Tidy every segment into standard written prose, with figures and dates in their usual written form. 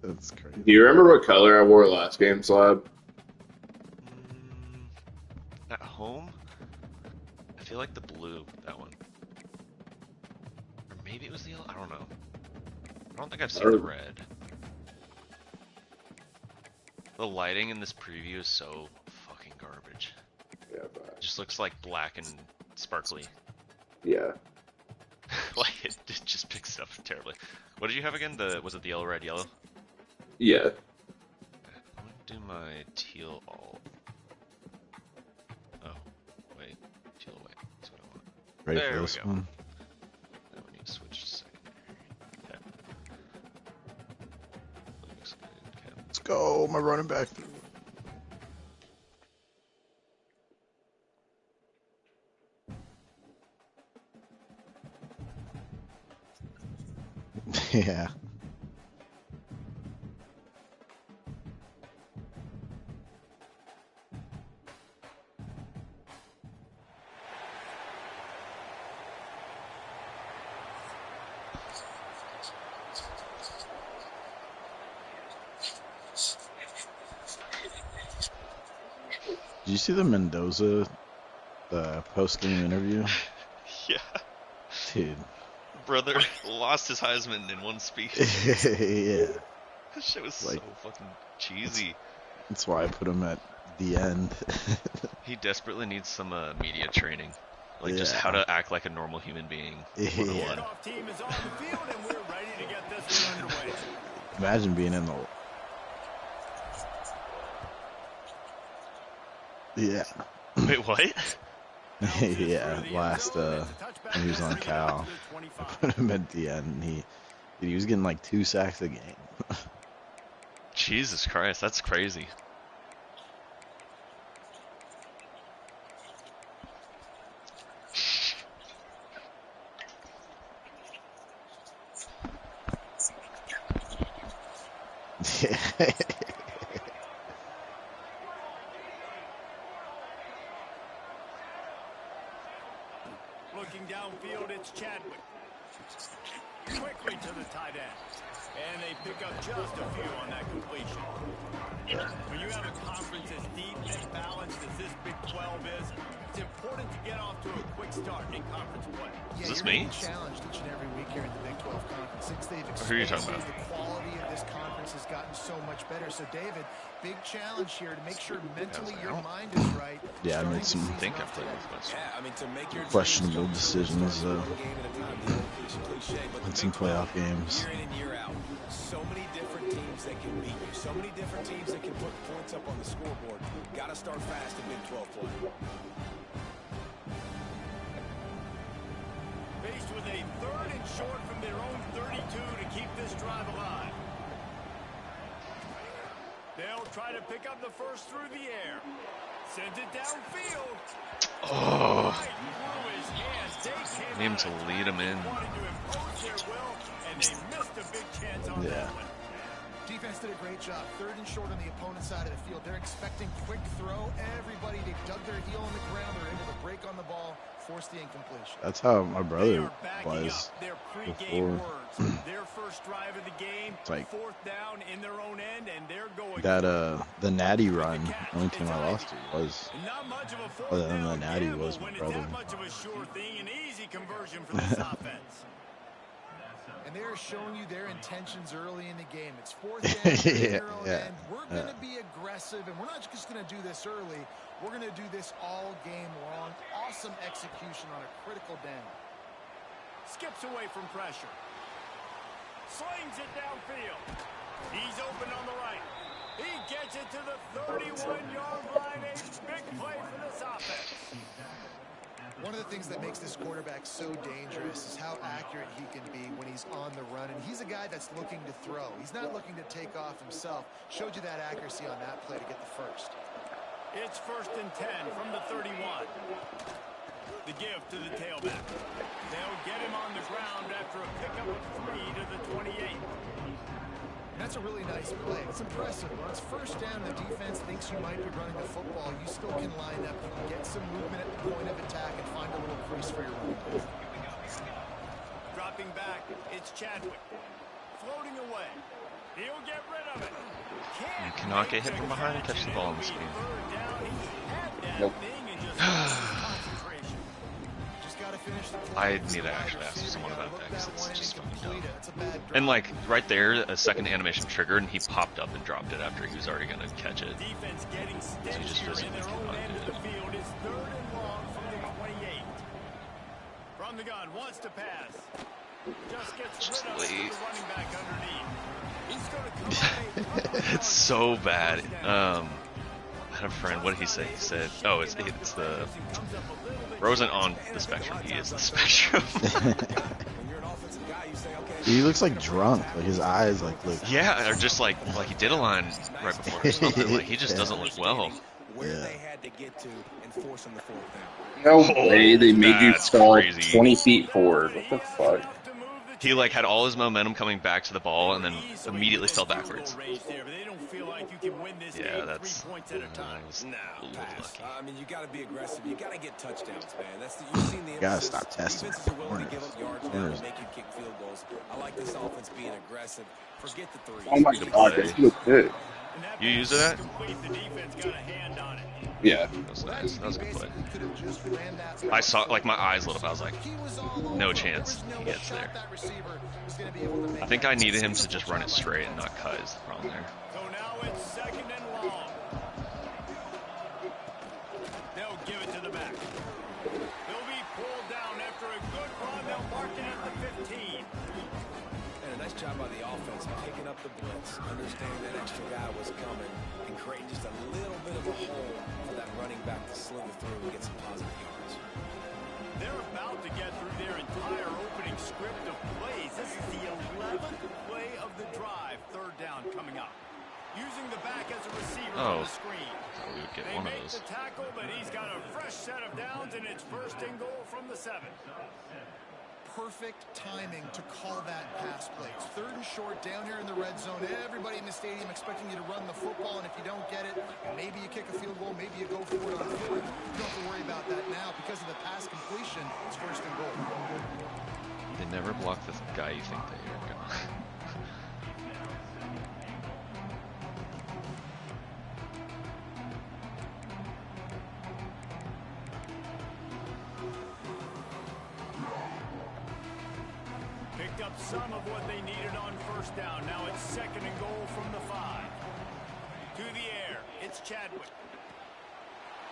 That's crazy. Do you remember what color I wore last game, Slab? At home, I feel like the blue, that one. Or maybe it was the yellow, I don't know. I don't think I've seen the red. The lighting in this preview is so fucking garbage. Yeah, It just looks like black and sparkly. yeah. Like it just picks it up terribly. What did you have again? Was it the yellow, red, yellow? Yeah. I'm gonna do my teal all. Oh, wait. Teal white. That's what I want. Ready There for we this go. one? Now we need to switch to secondary. Okay. Looks good. Okay. Let's go, my running back. Yeah. Did you see the Mendoza post-game interview? Yeah. Dude. Brother lost his Heisman in one speech. Yeah. That shit was Like, so fucking cheesy. That's why I put him at the end. He desperately needs some media training. Like just Yeah. how to act like a normal human being. Yeah. 101. Team is on the field and we're ready to get this one underway. Imagine being in the... Yeah. Wait, what? Yeah, last when he was on Cal, I put him at the end, and he was getting like 2 sacks a game. Jesus Christ, that's crazy. Yeah. Looking downfield, it's Chadwick. Quickly to the tight end. And they pick up just a few on that completion. When you have a conference as deep and balanced as this Big 12 is, it's important to get off to a quick start in conference play. Is this me? Challenged each and every week here in the Big 12 conference. Since they've Who are you talking about? the quality of this conference has gotten so much better. So, David, big challenge here to make sure mentally your mind is right. Yeah, I made some I think I played with Western. Yeah, I mean, to make your questionable decisions in some playoff games. year in and year out. So many different teams that can beat you. So many different teams that can put points up on the scoreboard. Got to start fast in Big 12 play. Faced with a 3rd and short from their own 32 to keep this drive alive. They'll try to pick up the first through the air. Sends it downfield. Oh, Right through his hands. They came need him out to attacking, lead him in. wanted to impose their will, and they missed a big chance on Yeah. that one. Defense did a great job. 3rd and short on the opponent's side of the field. They're expecting quick throw. Everybody, they dug their heel on the ground. They're able to break on the ball, force the incompletion. That's how my They brother are backing was up their pregame before. words. Their first drive of the game, It's like 4th down in their own end, and they're going. that the Natty run. The only team I lost to was Not much of a 4th other than the down Natty gamble was my when it's brother. that much of a sure thing, an easy conversion for this offense. And they're showing you their intentions early in the game. It's 4th down in Yeah, their own yeah, end. We're going to be aggressive, and we're not just going to do this early. We're going to do this all game long. Awesome execution on a critical down. Skips away from pressure. Slings it downfield. He's open on the right. He gets it to the 31-yard line. A big play for this offense. One of the things that makes this quarterback so dangerous is how accurate he can be when he's on the run. And he's a guy that's looking to throw. He's not looking to take off himself. Showed you that accuracy on that play to get the first. It's 1st and 10 from the 31. The give to the tailback. They'll get him on the ground after a pickup of 3 to the 28. That's a really nice play. It's impressive. When it's first down, the defense thinks you might be running the football. You still can line up, get some movement at the point of attack, and find a little crease for your running back. Dropping back, it's Chadwick. Floating away. He'll get rid of it. You cannot get hit from behind and catch the ball in this game. Nope. I need to actually ask someone about that because it's just fucking dumb. And like right there, a second animation triggered and he popped up and dropped it after he was already gonna catch it. So he just physically cannot do it. From the gun, wants to pass. Just late. It's It's so bad. I had a friend, what did he say? He said, oh, it's the Rosen on the spectrum. He is the spectrum. He looks like drunk. Like his eyes like look. Yeah, or just like he did a line right before or something. Like he just doesn't look well. Yeah. No way they made you That's fall crazy. 20 feet forward. What the fuck? He like had all his momentum coming back to the ball and then immediately fell backwards. Yeah, that's. I was a little lucky. I mean, you got to be aggressive. You got to get touchdowns, man. You've seen the Gotta emphasis. stop testing Defenses are willing to corners. give up yards now to make you kick field goals. I like this offense being aggressive. Forget the threes. Oh my god, this looks good. You used it? Yeah. That was nice. That was a good play. I saw, like, my eyes lit up. I was like, no chance he gets there. I think I needed him to just run it straight and not cut is the problem there. So now it's second and long. They'll give it to the back. They'll be pulled down after a good run. They'll mark it at the 15. And a nice job by the offense picking up the blitz, understanding that extra guy was coming, and creating just a little bit of a hole for that running back to slither through and get some positive yards. They're about to get through their entire opening script of plays. This is the 11th play of the drive. Third down coming up. Using the back as a receiver on the screen. We would get They one of make those. the tackle, but he's got a fresh set of downs, and it's first and goal from the 7. Perfect timing to call that pass play. It's third and short down here in the red zone. Everybody in the stadium expecting you to run the football, and if you don't get it, maybe you kick a field goal, maybe you go for it on fourth. You don't have to worry about that now. Because of the pass completion, it's first and goal. They never block the guy you think they are gonna. Picked up some of what they needed on first down. Now it's second and goal from the 5. To the air, it's Chadwick.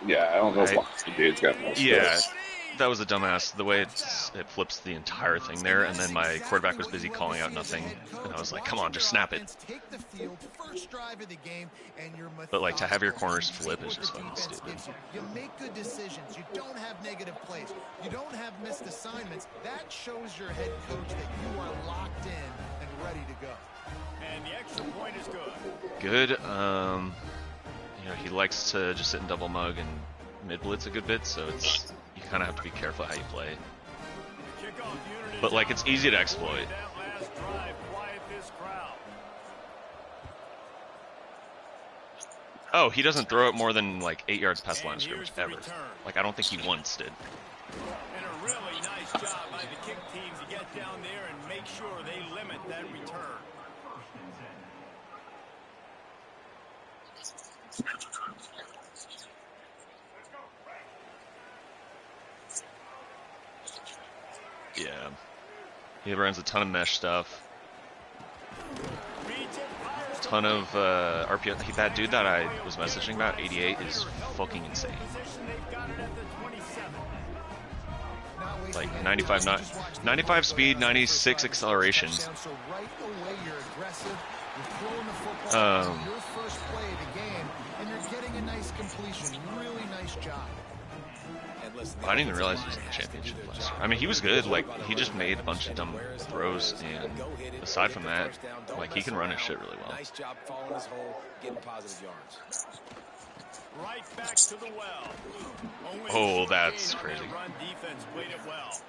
Yeah, I don't know Right. why the dude's got no Yeah, skills. that was a dumbass. The way it flips the entire thing there, and then my quarterback was busy calling out nothing, and I was like, come on, just snap it. Take the field, first drive of the game, and you're But like to have your corners methodical. flip is just fucking Defense stupid. gives you make good decisions. You don't have negative plays. You don't have missed assignments. That shows your head coach that you are locked in and ready to go. And the extra point is good. Good. You know, he likes to just sit and double mug and mid blitz a good bit, so it's you kind of have to be careful how you play. The kickoff unit is But like out. it's easy to exploit. That last drive, quiet this crowd. Oh, he doesn't throw it more than like 8 yards past the line of And scrimmage here's the ever. return. Like I don't think he once did. And a really nice job by the kick team to get down there and make sure they limit that return. Yeah. He runs a ton of mesh stuff. Reads it, fires the Ton of RPO. That dude that I was messaging about, 88, is fucking insane. position. They've got it at the 27. Like 95 speed, 96 acceleration. So right away you're aggressive. You're throwing the football. Um, Your first play of the game, and you're getting a nice completion. Really nice job. And listen, I didn't even realize he was in the championship last year. I mean, he was good. Like, he just made a bunch of dumb throws, and aside from that, like, he can run his shit really well. Nice job following his hole, getting positive yards. Right back to the well. Only a Oh, short that's gain on crazy. their run defense played it well.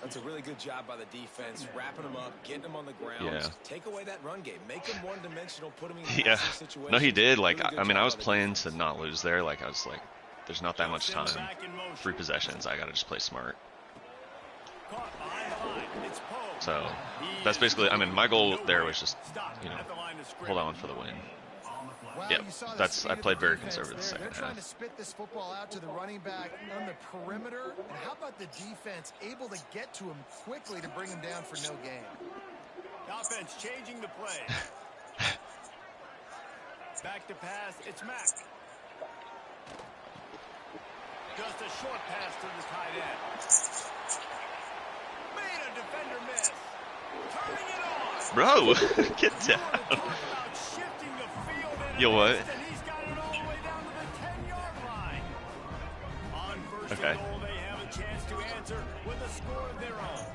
That's a really good job by the defense, wrapping them up, getting them on the ground. Yeah. Take away that run game, make them one-dimensional, put them in Yeah. passing situations. No, he did. Like, Really good I mean, job I was by the playing defense. to not lose there. Like, I was like, there's not that much time. 3 possessions. I gotta just play smart. Caught behind the line. It's Poe. So that's basically. I mean, my goal there was just, you know, hold on for the win. Wow, Yep, you saw the that's- speed I of played the very defense conservative the there. second They're trying half. to spit this football out to the running back on the perimeter. And how about the defense able to get to him quickly to bring him down for no gain? Offense changing the play. Back to pass. It's Mack. Just a short pass to the tight end. Made a defender miss. Turning it on. Bro, get You down. wanna talk about shifting the field in Yo, an what? instant. He's got it all the way down to the 10-yard line. On first Okay. and goal, they have a chance to answer with a score of their own.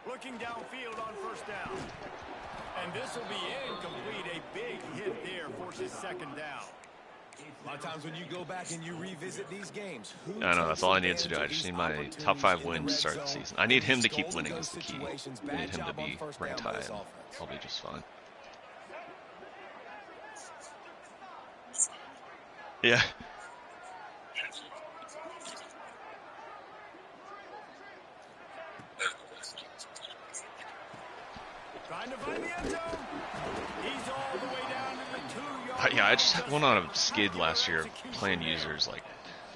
Looking downfield on first down. And this will be incomplete. A big hit there forces second down. A lot of times when you go back and you revisit these games, who I know, that's all I need to takes do. I just advantage need of my these top 5 opportunities in wins the to start red the zone? season. I need him to These keep goals winning in is the those key. situations, I need bad him to job on be first ranked down by high, this and offense. I'll be just fine. Yeah. Trying to find the end zone. He's all the way down to the 2-yard Yeah, I line. just went on a skid last year of playing users, like,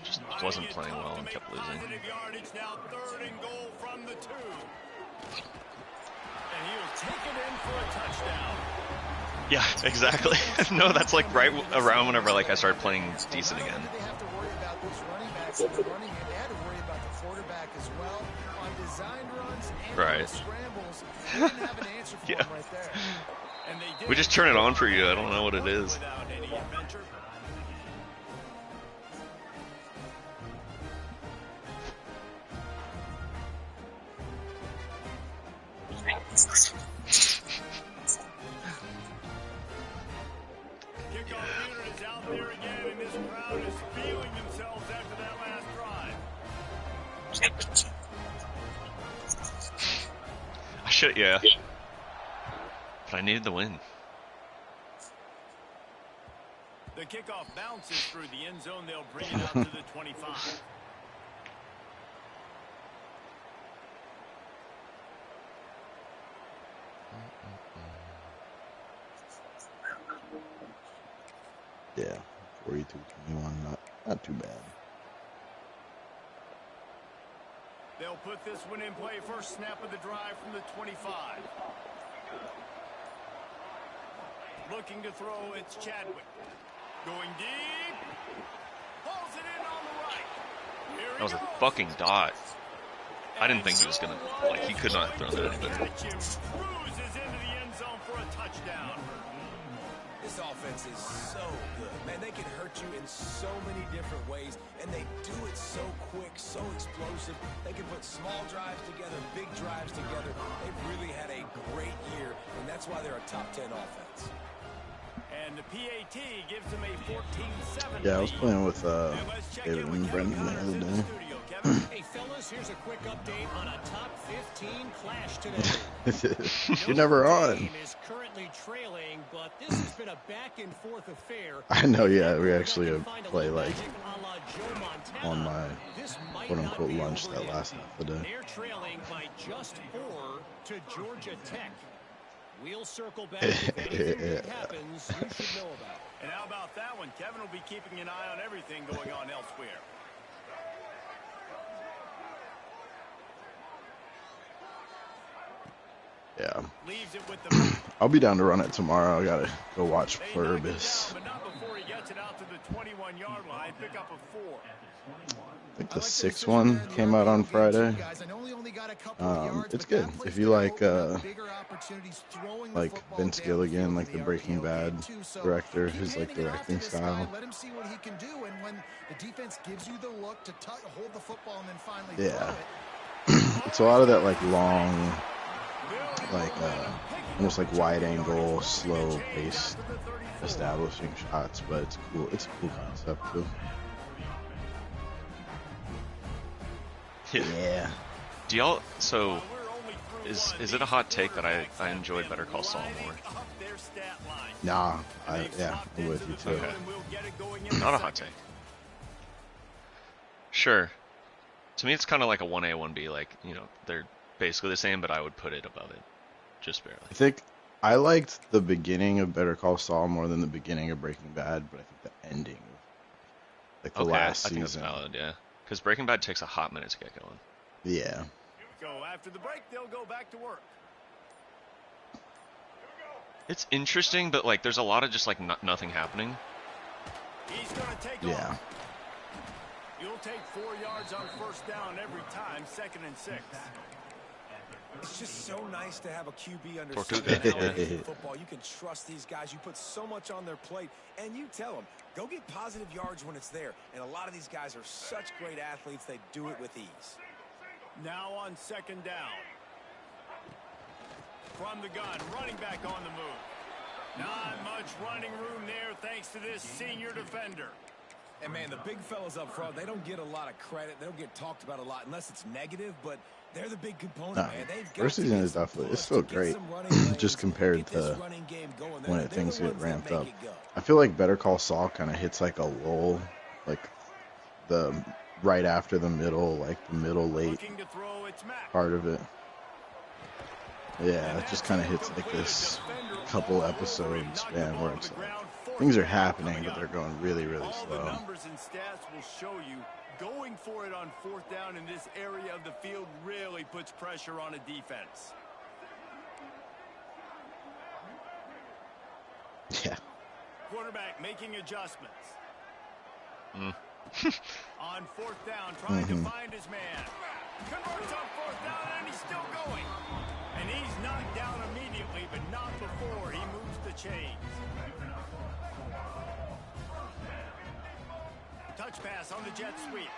just wasn't playing well and kept losing. Positive yardage now, 3rd and goal from the 2. And he was taken in for a touchdown. Yeah, exactly. No, that's like right around whenever like I started playing decent again. Not only did they have to worry about these running backs in the running game, they had to worry about the quarterback as well. On designed runs and Right. on the scrambles, they didn't have an answer for Yeah. him right there. And they did We just turn it on for you. I don't know what it is. without any adventure. Kickoff unit is out there again, and this crowd is feeling themselves after that last drive. I should, yeah. But I needed the win. The kickoff bounces through the end zone. They'll bring it out to the 25. Yeah, 42-21, not too bad. They'll put this one in play. First snap of the drive from the 25. Looking to throw, it's Chadwick. Going deep. Pulls it in on the right. Here That was he a goes. fucking dot. I didn't think he was gonna, like, he could not have thrown that any better. Catch him. Cruises into the end zone for a touchdown. This offense is so good. Man, they can hurt you in so many different ways, and they do it so quick, so explosive. They can put small drives together, big drives together. They've really had a great year, and that's why they're a top 10 offense. And the PAT gives them a 14-7 Yeah, I was lead. playing with And let's check David in with and Kevin Brendan the Connors in other the day. studio. Kevin? Hey, fellas, here's a quick update on a top 15 clash today. You're never Notre on. Dame is currently trailing, but this has been a back-and-forth affair. I know, yeah, we If actually they can find a play little like magic a la Joe Montana, on my this might quote-unquote not be lunch over that yet. last half of the day. They're trailing by just 4 to Georgia Tech. We'll circle back if anything big happens you should know about. And how about that one? Kevin will be keeping an eye on everything going on elsewhere. Yeah, Leaves it with the I'll be down to run it tomorrow. I gotta go watch They knock it Pluribus. down, but not before he gets it out to the 21-yard line. Pick up a 4. I think I the like 6th decision one there in the came out on RPO game too, Friday. guys. I know he only got a couple of yards, It's but good. that play's If you gonna like, open up bigger opportunities throwing the like football Vince Gilligan, downfield like in the the Breaking RPO Bad game too. So director, keep his like handing it off to directing this guy. style. Let him see what he can do, and when the defense gives you the look to hold the football and then finally Yeah. throw it. It's a lot of that like long, like almost like wide angle, slow paced establishing shots, but it's cool. It's a cool concept too. Yeah. Do y'all? So, is it a hot take that I enjoyed Better Call Saul more? Nah. Yeah, I'm with you too. Okay. Not a hot take. Sure. To me, it's kind of like a 1A, 1B. Like, you know, they're basically the same, but I would put it above it, just barely. I think I liked the beginning of Better Call Saul more than the beginning of Breaking Bad, but I think the ending, like the last I think that's season. valid, yeah. Because Breaking Bad takes a hot minute to get going. Yeah. Go after the break, they'll go back to work. It's interesting, but like, there's a lot of just like nothing happening. He's gonna take Yeah. off. You'll take 4 yards on first down every time, 2nd and 6. It's just so nice to have a QB under Tortuga, center yeah. nowadays in football. You can trust these guys. You put so much on their plate, and you tell them, go get positive yards when it's there. And a lot of these guys are such great athletes, they do it with ease. Now on 2nd down. From the gun, running back on the move. Not much running room there thanks to this senior defender. And, man, the big fellas up front, they don't get a lot of credit. They don't get talked about a lot unless it's negative, but they're the big component, Nah, man. They've got first to season get is some definitely, it's push still to get great, some running lanes, just compared get this to running game going. when They're things the get ones that ramped make up. it go. I feel like Better Call Saul kind of hits like a lull, like the right after the middle, like the middle late Looking to throw its Mac. part of it. Yeah, it just kind of hits like this couple episode span where it's like things are happening, but they're going really, really All the slow. numbers and stats will show you going for it on 4th down in this area of the field really puts pressure on a defense. Yeah. Quarterback making adjustments. Mm. On 4th down, trying to find his man. Converts on 4th down, and he's still going. And he's knocked down immediately, but not before he moves the chains. Touch pass on the jet sweep.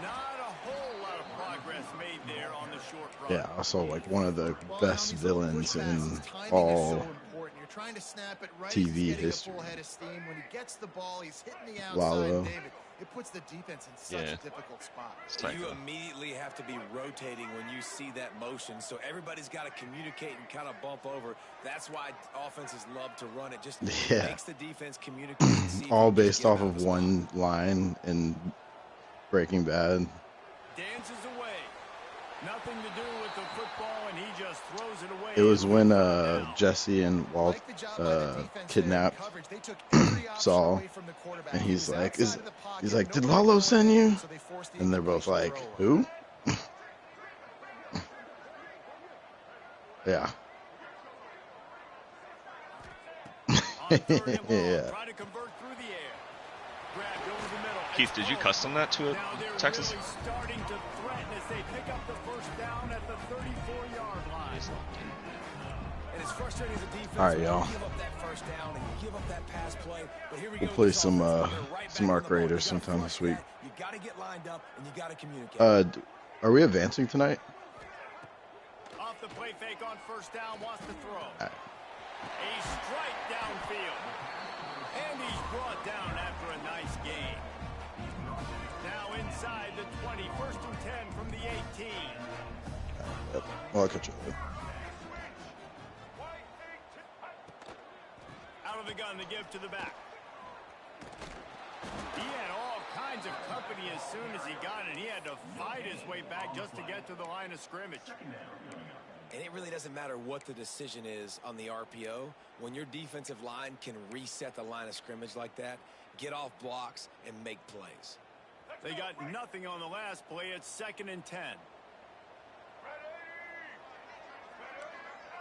Not a whole lot of progress made there on the short run. Yeah, also like one of the best villains in Timing all is so important. You're trying to snap it right. TV He's getting history. A full head of steam. When he gets the ball, he's hitting the outside. Lalo. David, it puts the defense in such Yeah. a difficult spot. It's tight, You though. immediately have to be rotating when you see that motion, so everybody's got to communicate and kind of bump over. That's why offenses love to run it. Just Yeah. makes the defense communicate. And see if all you can based get off out of the one line in Breaking Bad. Dances away. Nothing to do with the football, and he just throws it away. It was when Down. Jesse and Walt Like the job by the defense there in kidnapped coverage. They took every option Saul, away from the quarterback. and He he's was like, outside of the pocket, he's like, did nobody Lalo going send in, you? so they forced the And they're both like, incompletion who? Yeah. On 3rd and long, Yeah. trying to convert through the air. Grabbed over the middle. Keith, did you custom that to Now they're Texas? really starting to threaten as they pick up the first down at the 34-yard line. And it's frustrating as a defense. All right, when you y'all. give up that first down and you give up that pass play. But here we We'll go play with this some, offense. They're right some back Arc on the ball. Raiders You gotta sometime this flush week. that. You got to get lined up and you got to communicate. Are we advancing tonight? Off the play fake on first down, wants to throw. right. A strike downfield. And he's brought down after a nice gain. Now inside the 20, 1st and 10 from the 18. Yep. Well, I'll catch you later. Out of the gun to give to the back. He had all kinds of company as soon as he got it. He had to fight his way back just to get to the line of scrimmage. And it really doesn't matter what the decision is on the RPO. When your defensive line can reset the line of scrimmage like that, get off blocks, and make plays. They got nothing on the last play. It's 2nd and 10.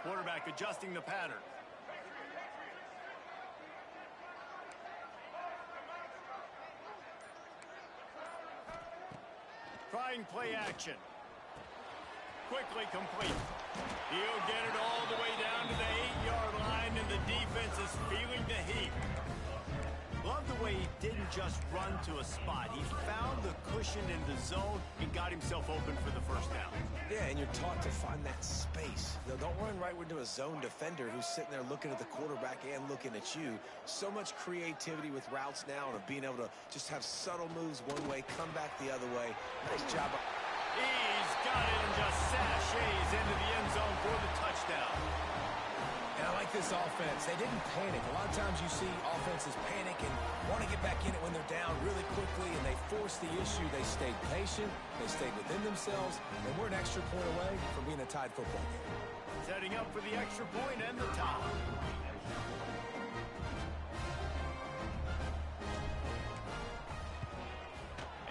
Quarterback adjusting the pattern. Trying play action. Quickly complete. He'll get it all the way down to the 8-yard line, and the defense is feeling the heat. Love the way he didn't just run to a spot. He found the cushion in the zone and got himself open for the first down. Yeah, and you're taught to find that space. Don't run right into a zone defender who's sitting there looking at the quarterback and looking at you. So much creativity with routes now and of being able to just have subtle moves one way, come back the other way. Nice job. He's got it and just sashays into the end zone for the touchdown. And I like this offense. They didn't panic. A lot of times you see offenses panic and want to get back in it when they're down really quickly, and they forced the issue. They stayed patient. They stayed within themselves, and we're an extra point away from being a tied football game. Setting up for the extra point and the tie.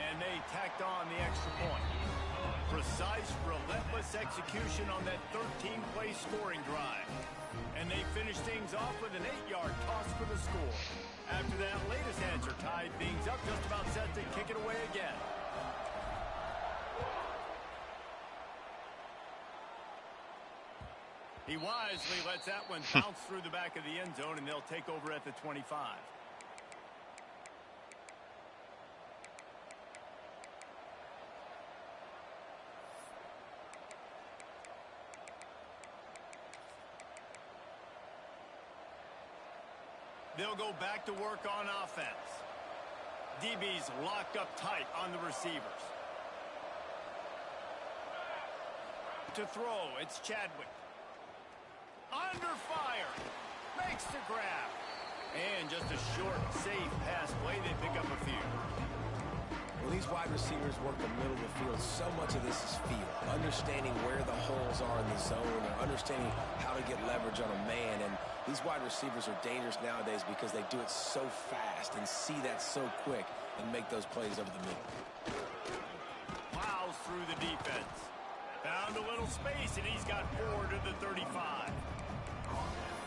And they tacked on the extra point. Precise, relentless execution on that 13-play scoring drive. And they finished things off with an 8-yard toss for the score. After that latest answer tied things up, just about set to kick it away again. He wisely lets that one bounce through the back of the end zone, and they'll take over at the 25. They'll go back to work on offense. DB's locked up tight on the receivers. To throw, it's Chadwick. Under fire. Makes the grab. And just a short, safe pass play. They pick up a few. When these wide receivers work the middle of the field, so much of this is feel. Understanding where the holes are in the zone, or understanding how to get leverage on a man. And these wide receivers are dangerous nowadays because they do it so fast and see that so quick and make those plays over the middle. Plows through the defense. Found a little space, and he's got 4 to the 35.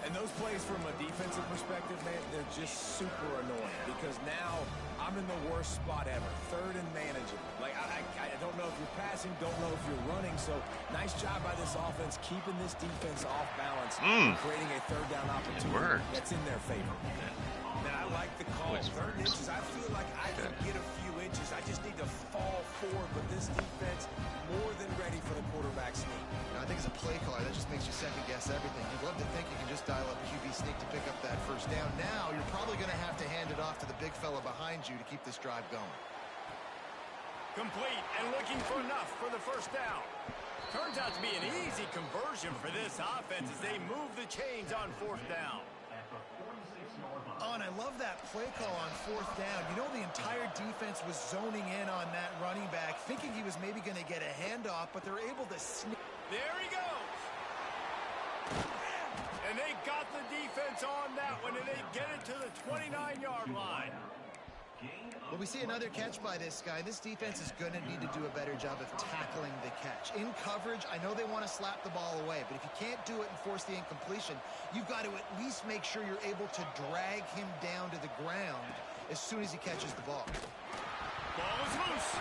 And those plays from a defensive perspective, man, they're just super annoying because now I'm in the worst spot ever. 3rd and manageable. Like, I don't know if you're passing, don't know if you're running. So, nice job by this offense keeping this defense off balance, creating a 3rd down opportunity that's in their favor. And I like the call. 3rd inches, I feel like I can get a few inches. I just need to fall forward, but this defense more than ready for the quarterback sneak. I think as a play caller, that just makes you second-guess everything. You'd love to think you can just dial up QB sneak to pick up that first down. Now, you're probably going to have to hand it off to the big fella behind you to keep this drive going. Complete and looking for enough for the first down. Turns out to be an easy conversion for this offense as they move the chains on 4th down. Oh, and I love that play call on 4th down. You know, the entire defense was zoning in on that running back, thinking he was maybe going to get a handoff, but they're able to sneak. There he goes. And they got the defense on that one, and they get it to the 29-yard line. Well, we see another catch by this guy. This defense is going to need to do a better job of tackling the catch. In coverage, I know they want to slap the ball away, but if you can't do it and force the incompletion, you've got to at least make sure you're able to drag him down to the ground as soon as he catches the ball. Ball is loose.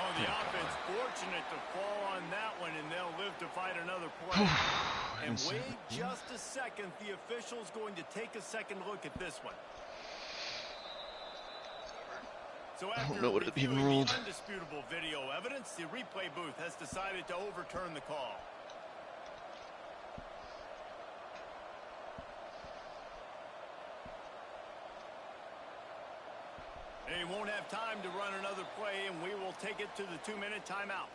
Oh, the offense fortunate to fall on that one, and they'll live to fight another play. And wait just a second. The official's going to take a second look at this one. So I don't know what it even ruled. Undisputable video evidence, the replay booth has decided to overturn the call. They won't have time to run another play, and we will take it to the 2-minute timeout.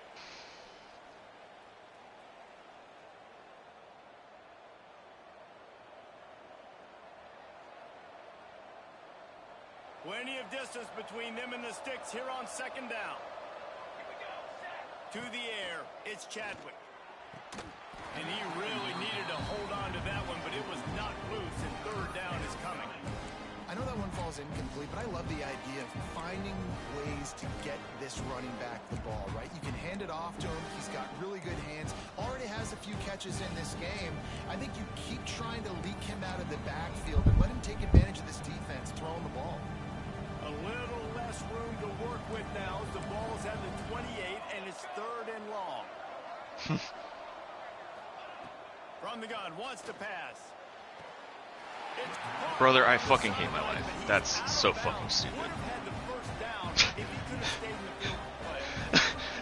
Plenty of distance between them and the sticks here on 2nd down. To the air, it's Chadwick. And he really needed to hold on to that one, but it was not loose, and 3rd down is coming. I know that one falls incomplete, but I love the idea of finding ways to get this running back the ball, right? You can hand it off to him. He's got really good hands. Already has a few catches in this game. I think you keep trying to leak him out of the backfield and let him take advantage of this defense throwing the ball. A little less room to work with now as the ball's at the 28, and it's 3rd and long. From the gun, wants to pass. Brother, I fucking hate my life. That's so fucking stupid.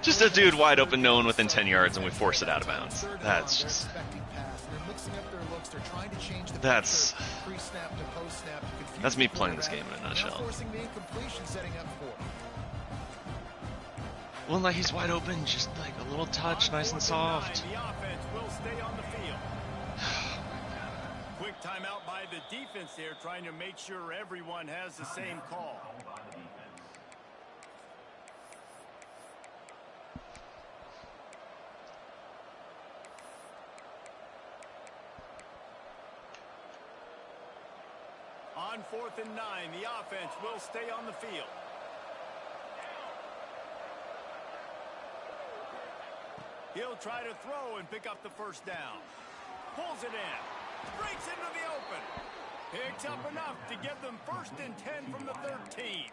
Just a dude wide open, no one within 10 yards, and we force it out of bounds. That's just... That's me playing this game in a nutshell. Well, like he's wide open, just like a little touch, nice and soft. Quick timeout by the defense there, trying to make sure everyone has the same call. On 4th and 9, the offense will stay on the field. He'll try to throw and pick up the first down. Pulls it in. Breaks into the open. Picks up enough to give them 1st and 10 from the 13.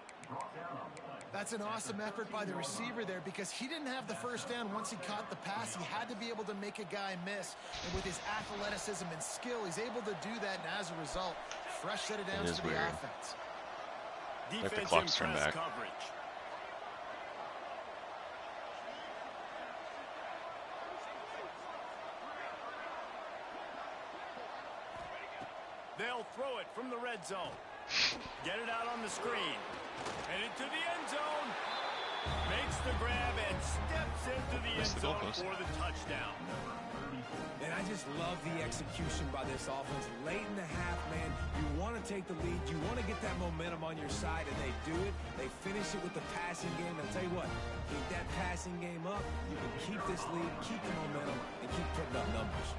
That's an awesome effort by the receiver there because he didn't have the first down once he caught the pass. He had to be able to make a guy miss. And with his athleticism and skill, he's able to do that. And as a result, fresh set of downs to the offense. Like the clock's turned back. Coverage. They'll throw it from the red zone. Get it out on the screen. And into the end zone. Makes the grab and steps into the end zone for the touchdown. And I just love the execution by this offense. Late in the half, man, you want to take the lead. You want to get that momentum on your side, and they do it. They finish it with the passing game. I'll tell you what, keep that passing game up. You can keep this lead, keep the momentum, and keep putting up numbers.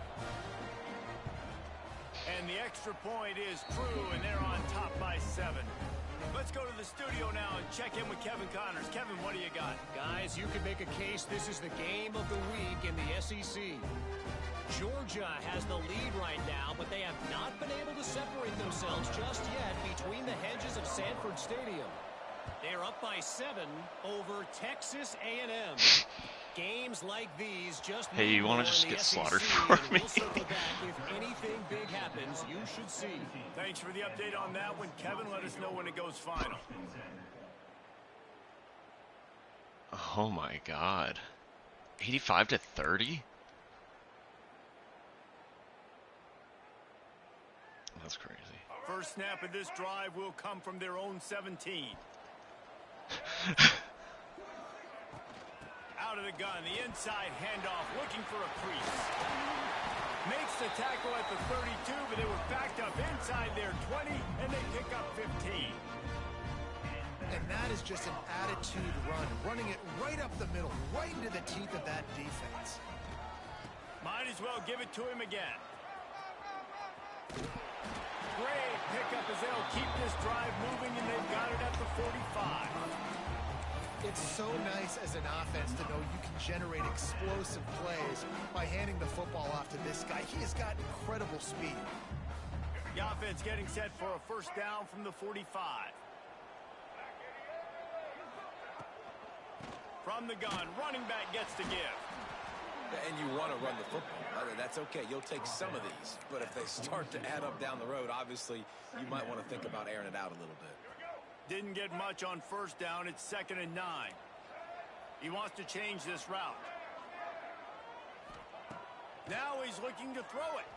And the extra point is true, and they're on top by 7. Let's go to the studio now and check in with Kevin Connors. Kevin, what do you got? Guys, you could make a case this is the game of the week in the SEC. Georgia has the lead right now, but they have not been able to separate themselves just yet between the hedges of Sanford Stadium. They're up by 7 over Texas A&M. Games like these just hey, you want to just get slaughtered for me? If anything big happens, you should see. Thanks for the update on that one, Kevin. Let us know when it goes final. Oh my God, 85-30. That's crazy. First snap of this drive will come from their own 17. Out of the gun, the inside handoff, looking for a crease. Makes the tackle at the 32, but they were backed up inside their 20, and they pick up 15. And that is just an attitude run, running it right up the middle, right into the teeth of that defense. Might as well give it to him again. Great pickup as they'll keep this drive moving, and they've got it at the 45. It's so nice as an offense to know you can generate explosive plays by handing the football off to this guy. He has got incredible speed. The offense getting set for a first down from the 45. From the gun, running back gets to give. And you want to run the football. That's okay. You'll take some of these. But if they start to add up down the road, obviously, you might want to think about airing it out a little bit. Didn't get much on first down. It's 2nd and 9. He wants to change this route. Now he's looking to throw it.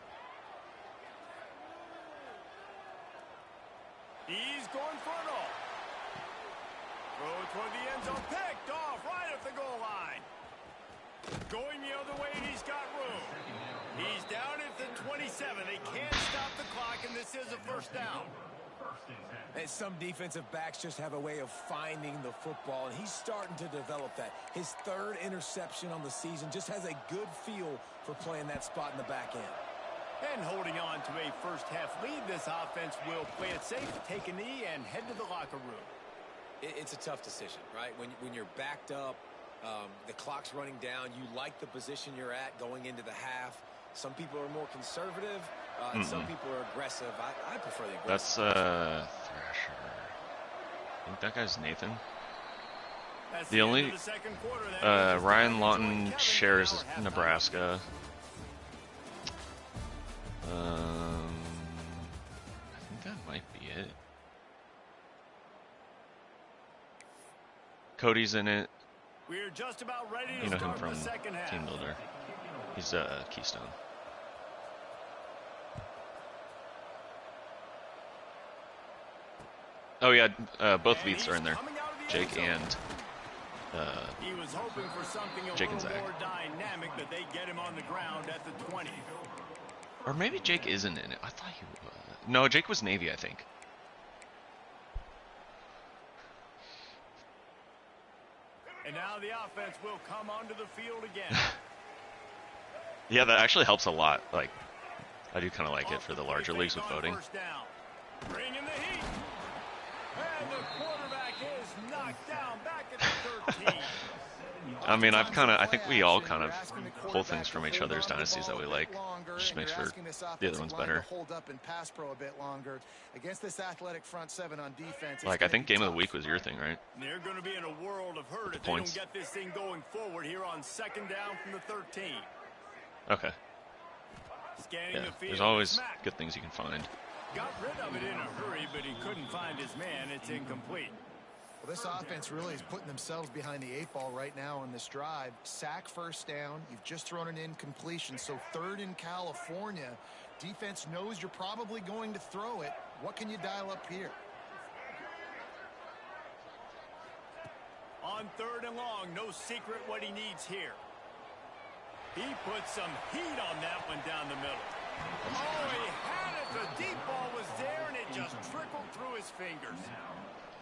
He's going for it all. Throw it toward the end zone. Picked off right at the goal line. Going the other way, and he's got room. He's down at the 27. They can't stop the clock, and this is a first down. And some defensive backs just have a way of finding the football, and he's starting to develop that. His 3rd interception on the season, just has a good feel for playing that spot in the back end. And holding on to a first-half lead, this offense will play it safe, take a knee, and head to the locker room. It's a tough decision, right? When you're backed up, the clock's running down, you like the position you're at going into the half. Some people are more conservative, and some people are aggressive. I prefer the aggressive. That's Thrasher. I think that guy's Nathan. That's The only the second quarter. Ryan Lawton shares Nebraska. I might be it. Cody's in it. We're just about ready to You know him start from the second half. Team Builder. He's Keystone. Oh yeah, both Beats are in there. Jake and He was hoping for something a Jake and little Zach. more dynamic, but they get him on the ground at the 20. Or maybe Jake isn't in it. I thought he was. No, Jake was Navy, I think. And now the offense will come onto the field again. Yeah, that actually helps a lot. Like, I do kind of like it for the larger leagues with voting. First down. Bring in the heat. And the quarterback is knocked down back at the 13. I mean, I think we all kind of pull things from each other's dynasties that we like. Just makes for the other ones better. Hold up and pass pro a bit longer against this athletic front seven on defense. Like, I think Game of the Week was your thing, right? They're going to be in a world of hurt if they don't get this thing going forward here on second down from the 13. Okay. Scanning Yeah, the field. there's always Smack. good things you can find. Got rid of it in a hurry, but he couldn't find his man. It's incomplete. Well, this offense really is putting themselves behind the 8 ball right now on this drive. Sack first down. You've just thrown an incompletion, so third in California. Defense knows you're probably going to throw it. What can you dial up here? On third and long, no secret what he needs here. He put some heat on that one down the middle. Oh, he had it. The deep ball was there, and it just trickled through his fingers.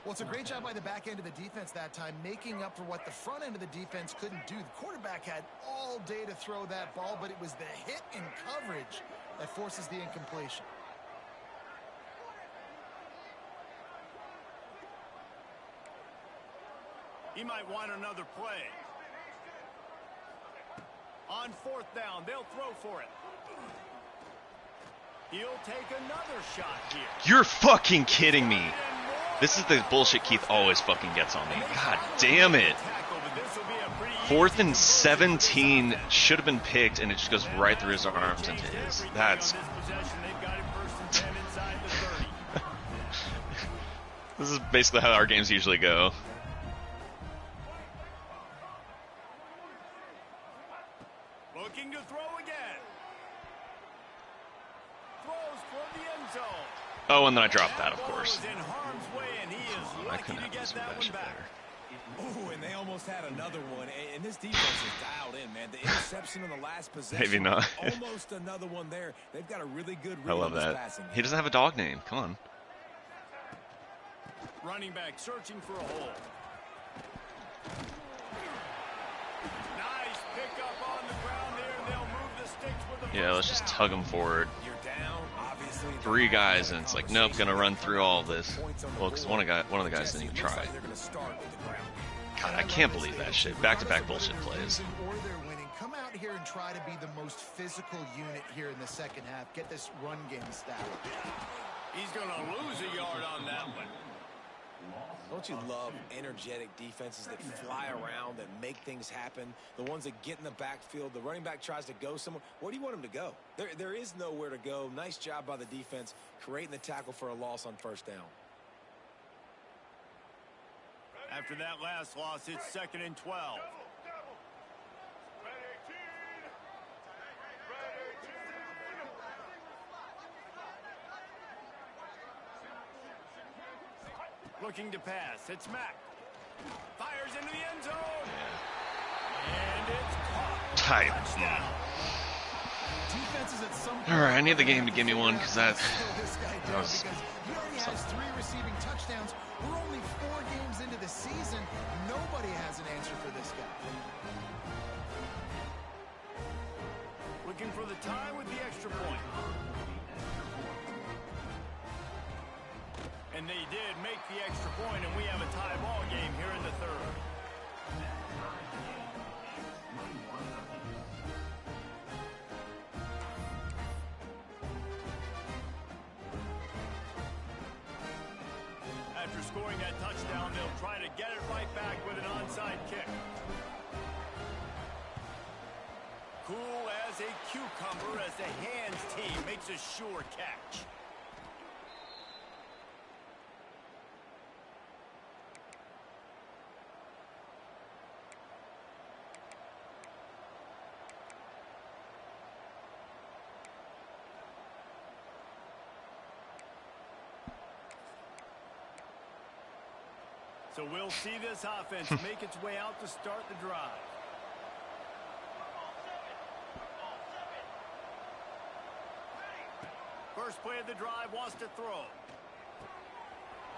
Well, it's a great job by the back end of the defense that time, making up for what the front end of the defense couldn't do. The quarterback had all day to throw that ball, but it was the hit and coverage that forces the incompletion. He might want another play. On fourth down, they'll throw for it. He'll take another shot here. You're fucking kidding me. This is the bullshit Keith always fucking gets on me. God damn it. 4th and 17 should have been picked, and it just goes right through his arms into his. That's... This is basically how our games usually go. Looking to throw again. Throws for the end zone. Oh, and then I dropped that, of course. In harm's way, and he is I lucky couldn't to have get this that that one shit back. better. Ooh, and they almost had another one. And this defense is dialed in, man. The interception in the last possession. Maybe not. Almost another one there. They've got a really good read I love on this that. passing. He doesn't have a dog name. Come on. Running back searching for a hole. Nice pickup on the ground there, and they'll move the sticks with the Yeah, let's just tug him forward. You're down, obviously. 3 guys, and it's like, nope, gonna run through all of this. Well, because one of the guys didn't even try. They're gonna start with the ground. God, I can't believe that shit. Back-to-back bullshit plays. Or they're winning. Come out here and try to be the most physical unit here in the second half. Get this run game established. He's going to lose a yard on that one. Don't you love energetic defenses that fly around, that make things happen? The ones that get in the backfield, the running back tries to go somewhere. Where do you want him to go? There is nowhere to go. Nice job by the defense creating the tackle for a loss on first down. After that last loss, it's 2nd and 12. Looking to pass. It's Mack. Fires into the end zone. And it's caught. Tight. Touchdown. Defenses at some All right, I need the game to give me one because that was because he already has 3 receiving touchdowns. We're only 4 games into the season. Nobody has an answer for this guy. Looking for the tie with the extra point. And they did make the extra point, and we have a tie ball game here in the third. After scoring that touchdown, they'll try to get it right back with an onside kick. Cool as a cucumber as the hands team makes a sure catch. So we'll see this offense make its way out to start the drive. First play of the drive, wants to throw.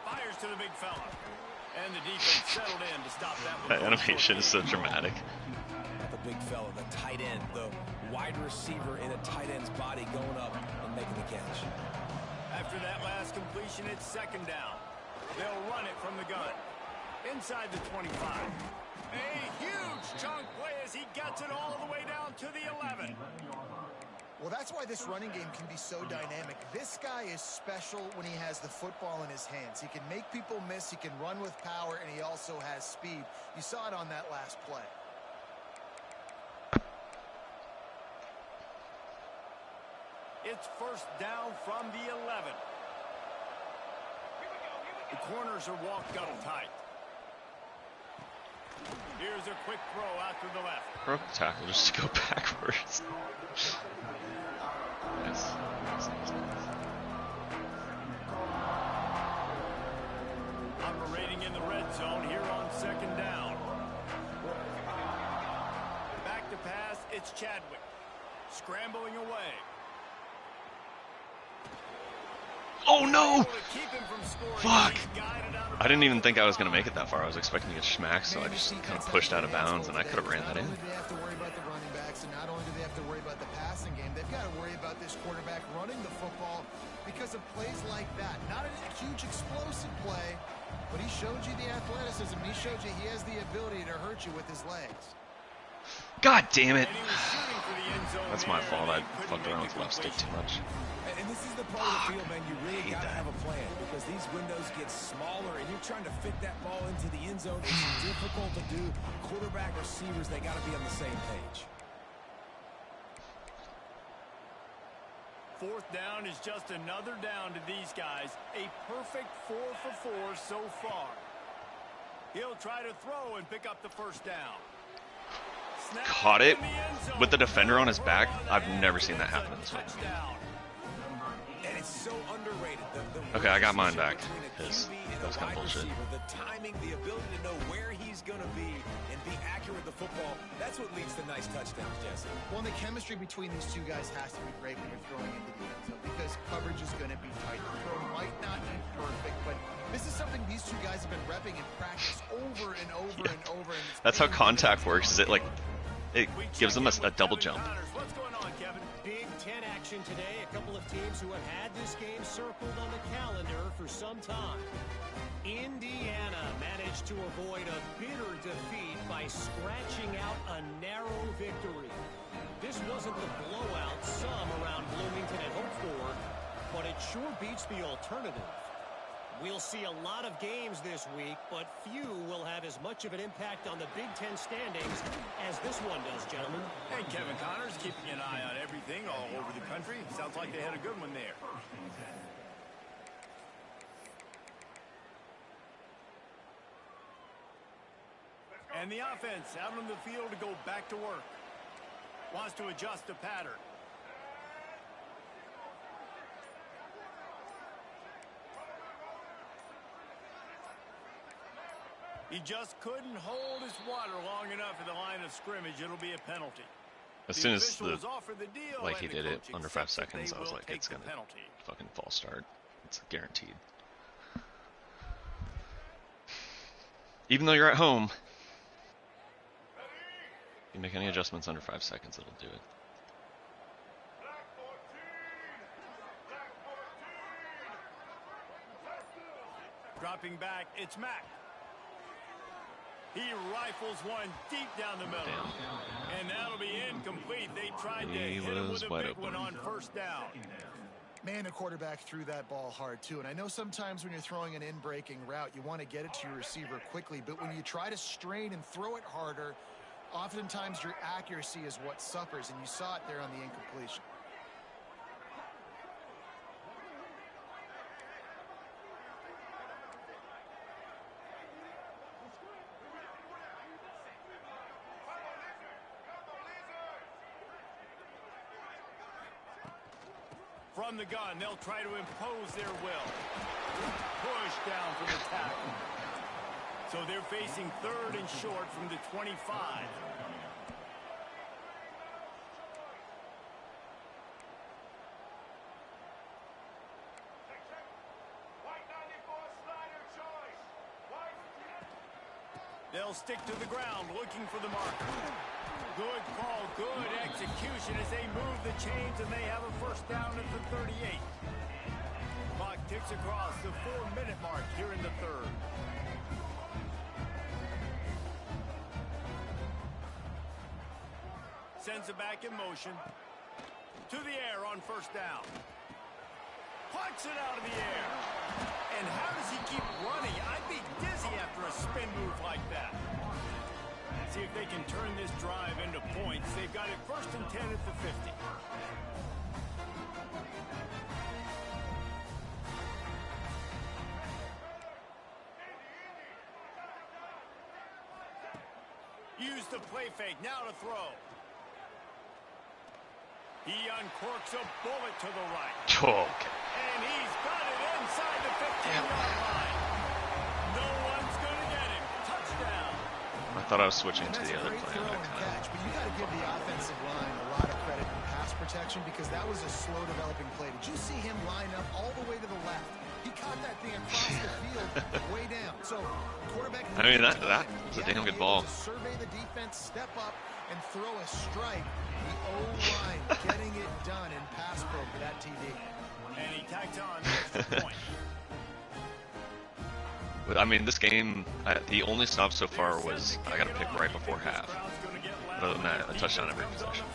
Fires to the big fella. And the defense settled in to stop that one. That animation is so dramatic. The big fella, the tight end, the wide receiver in a tight end's body going up and making the catch. After that last completion, it's second down. They'll run it from the gun. Inside the 25. A huge chunk play as he gets it all the way down to the 11. Well, that's why this running game can be so dynamic. This guy is special when he has the football in his hands. He can make people miss, he can run with power, and he also has speed. You saw it on that last play. It's first down from the 11. The corners are walked up tight. Here's a quick throw out to the left. Broke the tackle just to go backwards. Nice. Operating in the red zone here on second down. Back to pass, it's Chadwick. Scrambling away. Oh no! Fuck! I didn't even think I was going to make it that far. I was expecting to get smacked, so I just kind of pushed out of bounds, and I could have ran that in. Not only do they have to worry about the running backs, and not only do they have to worry about the passing game, they've got to worry about this quarterback running the football because of plays like that. Not a huge explosive play, but he showed you the athleticism. He showed you he has the ability to hurt you with his legs. God damn it! That's my fault. I fucked around with left stick too much. And this is the part of the field, man, you really got to have a plan because these windows get smaller and you're trying to fit that ball into the end zone. It's difficult to do. Quarterback, receivers, they got to be on the same page. Fourth down is just another down to these guys. A perfect 4 for 4 so far. He'll try to throw and pick up the first down. Caught it with the defender on his back. I've never seen that happen in this fight. And it's so underrated. Okay, I got mine back because that was kind of bullshit. The timing, the ability to know where he's going to be and be accurate with the football, that's what leads to nice touchdowns, Jesse. Well, the chemistry between these two guys has to be great when you're throwing into the end zone because coverage is going to be tight. The throw might not be perfect, but this is something these two guys have been repping in practice over and over and over. And that's how contact works. Is it like it gives them a double jump? What's going on, Kevin? Big Ten action today. A couple of teams who have had this game circled on the calendar for some time. Indiana managed to avoid a bitter defeat by scratching out a narrow victory. This wasn't the blowout some around Bloomington had hoped for, but it sure beats the alternative. We'll see a lot of games this week, but few will have as much of an impact on the Big Ten standings as this one does, gentlemen. Hey, Kevin Connors keeping an eye on everything all over the country. Sounds like they had a good one there. And the offense out on the field to go back to work. Wants to adjust the pattern. He just couldn't hold his water long enough at the line of scrimmage. It'll be a penalty. As soon as like he did it under 5 seconds, I was like, it's gonna fucking false start. It's guaranteed. Even though you're at home, if you make any adjustments under 5 seconds, it'll do it. Dropping back, it's Mack. He rifles one deep down the middle. Damn. And that'll be incomplete. They tried to hit him with a big one on first down. Man, the quarterback threw that ball hard, too. And I know sometimes when you're throwing an in-breaking route, you want to get it to your receiver quickly. But when you try to strain and throw it harder, oftentimes your accuracy is what suffers. And you saw it there on the incompletion. From the gun, they'll try to impose their will. Push down for the tackle. So they're facing 3rd and short from the 25. They'll stick to the ground, looking for the marker. Good call, good execution as they move the chains, and they have a first down at the 38. Clock ticks across the 4-minute mark here in the 3rd. Sends it back in motion. To the air on first down. Plucks it out of the air. And how does he keep running? I'd be dizzy after a spin move like that. See if they can turn this drive into points. They've got it 1st and 10 at the 50. Use the play fake. Now to throw. He uncorks a bullet to the right. Okay. And he's got it inside the 15-yard line. No one's going to get him. Touchdown. I thought I was switching to the other play. Throw and catch, but you got to give the offensive line a lot of credit in pass protection because that was a slow developing play. Did you see him line up all the way to the left? He caught that thing across the field way down. So quarterback. I mean, that was a damn good ball. To survey the defense, step up, and throw a strike. The O-line getting it done in pass pro for that TD. And he tacked on the extra point. I mean, this game, the only stop so far was I got a pick right before half. Other than that, a touchdown every possession.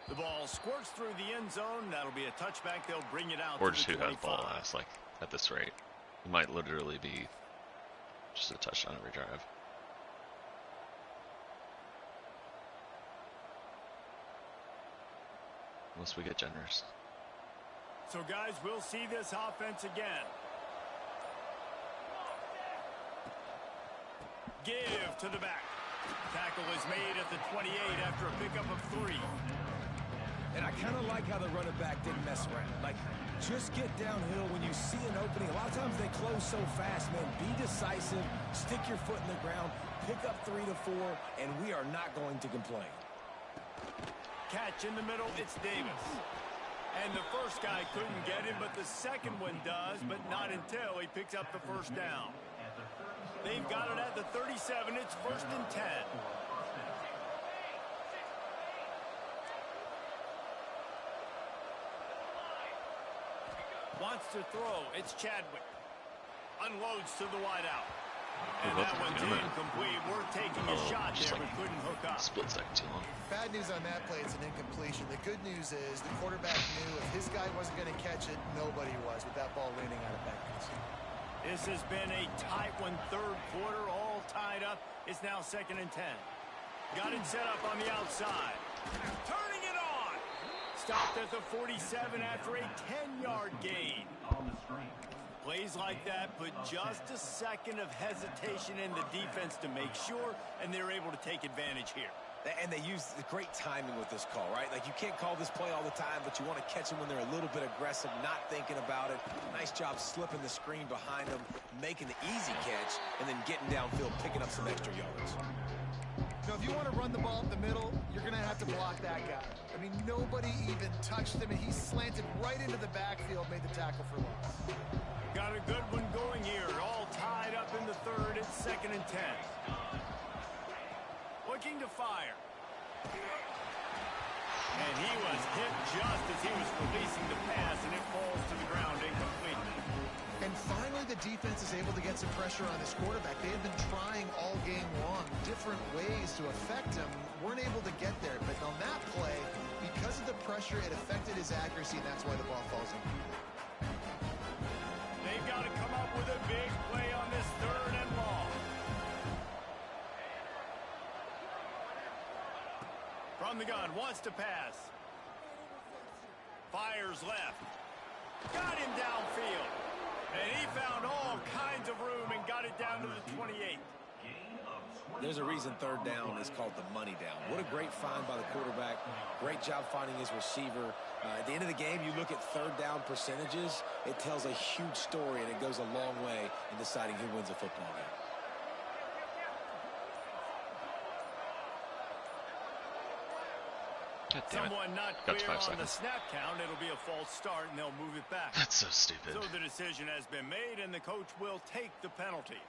The ball squirts through the end zone. That'll be a touchback. They'll bring it out. Or to just the who has the ball 25. last, like, at this rate. It might literally be just a touchdown every drive. Unless we get generous. So, guys, we'll see this offense again. Give to the back. Tackle is made at the 28 after a pickup of 3. And I kind of like how the running back didn't mess around. Like, just get downhill when you see an opening. A lot of times they close so fast, man. Be decisive, stick your foot in the ground, pick up 3 to 4, and we are not going to complain. Catch in the middle, it's Davis. And the first guy couldn't get him, but the second one does, but not until he picks up the first down. They've got it at the 37. It's 1st and 10. Wants to throw. It's Chadwick. Unloads to the wideout. And that one's incomplete. We're taking a shot there, but couldn't hook up. Split second too long. Bad news on that play, it's an incompletion. The good news is the quarterback knew if his guy wasn't going to catch it, nobody was with that ball landing out of bounds. This has been a tight one, 3rd quarter, all tied up. It's now 2nd and 10. Got it set up on the outside. Turning it on. Stopped at the 47 after a 10-yard gain. Plays like that put just a second of hesitation in the defense to make sure, and they're able to take advantage here. And they use the great timing with this call, right? Like, you can't call this play all the time, but you want to catch them when they're a little bit aggressive, not thinking about it. Nice job slipping the screen behind them, making the easy catch, and then getting downfield, picking up some extra yards. So if you want to run the ball up the middle, you're going to have to block that guy. I mean, nobody even touched him, and he slanted right into the backfield, made the tackle for loss. Got a good one going here. All tied up in the 3rd. It's 2nd and 10. Looking to fire. And he was hit just as he was releasing the pass, and it falls to the ground incomplete. And finally, the defense is able to get some pressure on this quarterback. They have been trying all game long different ways to affect him. Weren't able to get there. But on that play, because of the pressure, it affected his accuracy, and that's why the ball falls in. They've got to come up with a big play on this 3rd and long. From the gun, wants to pass. Fires left. Got him downfield. And he found all kinds of room and got it down to the 28. There's a reason third down is called the money down. What a great find by the quarterback. Great job finding his receiver. At the end of the game, you look at third down percentages. It tells a huge story, and it goes a long way in deciding who wins a football game. God damn it. Someone not Got clear 5 on seconds. the snap count. It'll be a false start, and they'll move it back. That's so stupid. So the decision has been made, and the coach will take the penalty.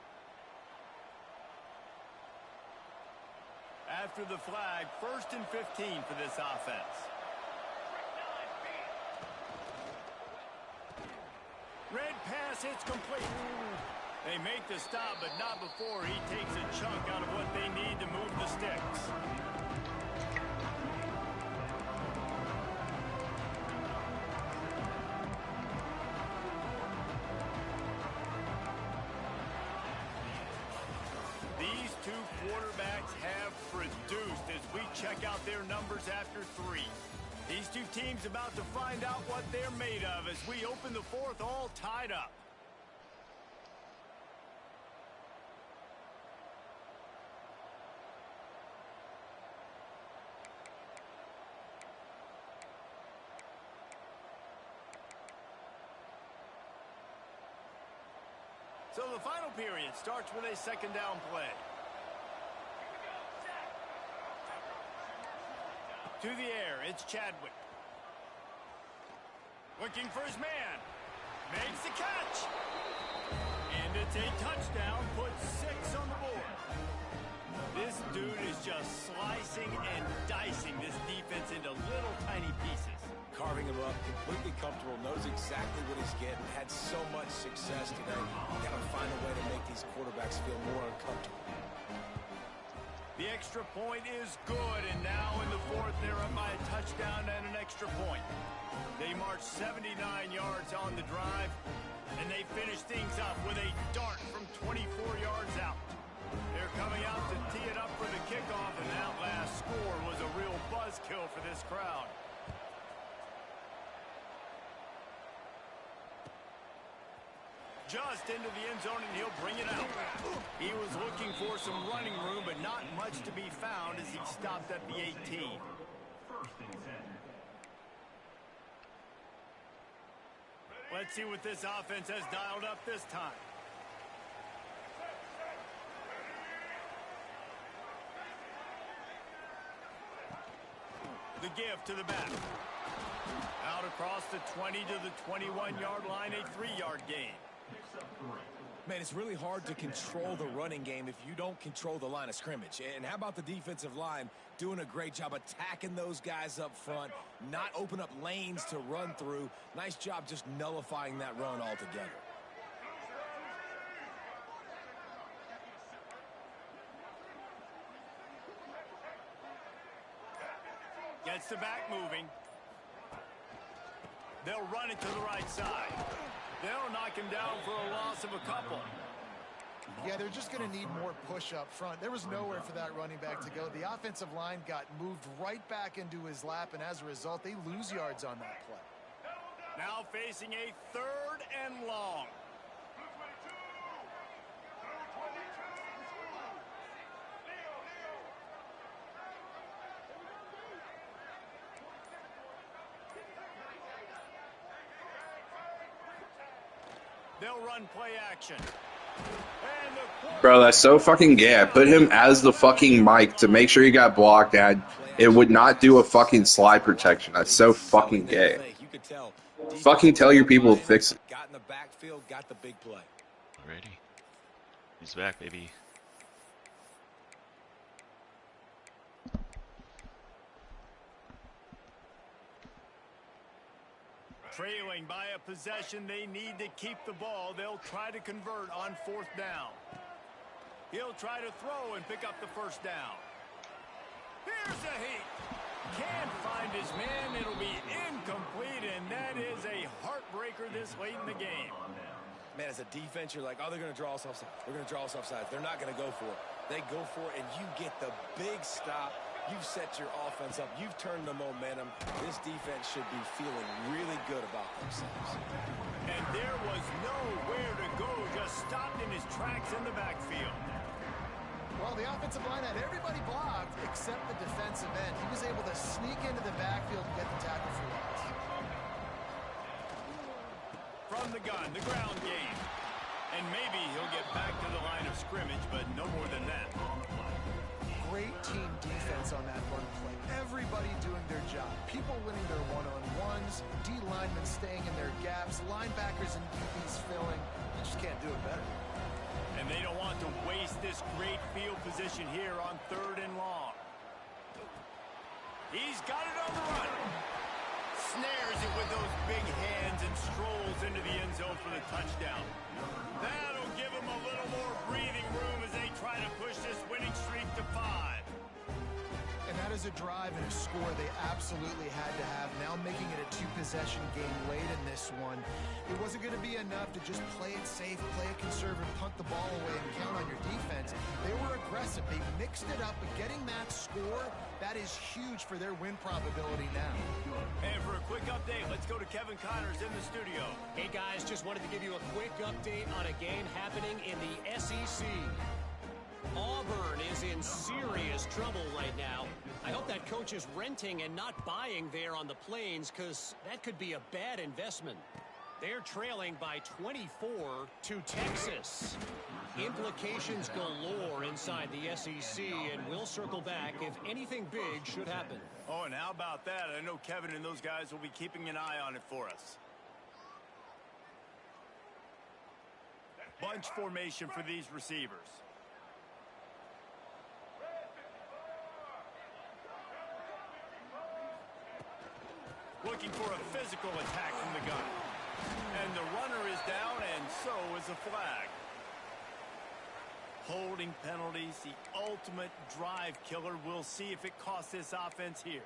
After the flag, 1st and 15 for this offense. Red pass hits complete. They make the stop, but not before he takes a chunk out of what they need to move the sticks. These two quarterbacks have produced as we check out their numbers after 3. These two teams about to find out what they're made of as we open the 4th all tied up. So the final period starts with a 2nd down play. To the air, it's Chadwick. Looking for his man. Makes the catch. And it's a touchdown. Puts 6 on the board. This dude is just slicing and dicing this defense into little tiny pieces. Carving him up, completely comfortable, knows exactly what he's getting, had so much success today. Got to find a way to make these quarterbacks feel more uncomfortable. The extra point is good, and now in the 4th, they're up by a touchdown and an extra point. They march 79 yards on the drive, and they finish things up with a dart from 24 yards out. They're coming out to tee it up for the kickoff, and that last score was a real buzzkill for this crowd. Just into the end zone, and he'll bring it out. He was looking for some running room, but not much to be found as he stopped at the 18. Let's see what this offense has dialed up this time. The give to the back. Out across the 20 to the 21-yard line, a 3-yard gain. Man, it's really hard to control the running game if you don't control the line of scrimmage. And how about the defensive line doing a great job attacking those guys up front, not open up lanes to run through. Nice job just nullifying that run altogether. Gets the back moving. They'll run it to the right side. They'll knock him down for a loss of a couple. Yeah, they're just going to need more push up front. There was nowhere for that running back to go. The offensive line got moved right back into his lap, and as a result, they lose yards on that play. Now facing a 3rd and long. They'll run play action. Bro, that's so fucking gay. I put him as the fucking mic to make sure he got blocked, and it would not do a fucking slide protection. That's so fucking gay. Fucking tell your people to fix it. Got in the backfield, got the big play. Alrighty. He's back, baby. Trailing by a possession, they need to keep the ball. They'll try to convert on 4th down. He'll try to throw and pick up the 1st down. Here's a heat. Can't find his man. It'll be incomplete, and that is a heartbreaker this late in the game. Man, as a defense, you're like, oh, they're going to draw us offside. They're going to draw us offside. They're not going to go for it. They go for it, and you get the big stop. You've set your offense up. You've turned the momentum. This defense should be feeling really good about themselves. And there was nowhere to go. Just stopped in his tracks in the backfield. Well, the offensive line had everybody blocked except the defensive end. He was able to sneak into the backfield and get the tackle for loss. From the gun, the ground game. And maybe he'll get back to the line of scrimmage, but no more than that. Great team defense on that run play. Everybody doing their job. People winning their one-on-ones, D linemen staying in their gaps, linebackers and DBs filling. You just can't do it better. And they don't want to waste this great field position here on 3rd and long. He's got it on the run. Snares it with those big hands and strolls into the end zone for the touchdown. That'll give him a little more breathing room as they try to push this winning streak to 5. And that is a drive and a score they absolutely had to have. Now making it a 2-possession game late in this one. It wasn't going to be enough to just play it safe, play it conservative, punt the ball away, and count on your defense. They were aggressive. They mixed it up, but getting that score, that is huge for their win probability now. And for a quick update, let's go to Kevin Connors in the studio. Hey guys, just wanted to give you a quick update on a game happening in the SEC. Auburn is in serious trouble right now. I hope that coach is renting and not buying there on the Plains, because that could be a bad investment. They're trailing by 24 to Texas. Implications galore inside the SEC, and we'll circle back if anything big should happen. Oh, and how about that? I know Kevin and those guys will be keeping an eye on it for us. Bunch formation for these receivers. Looking for a physical attack from the gun. And the runner is down, and so is a flag. Holding penalties, the ultimate drive killer. We'll see if it costs this offense here.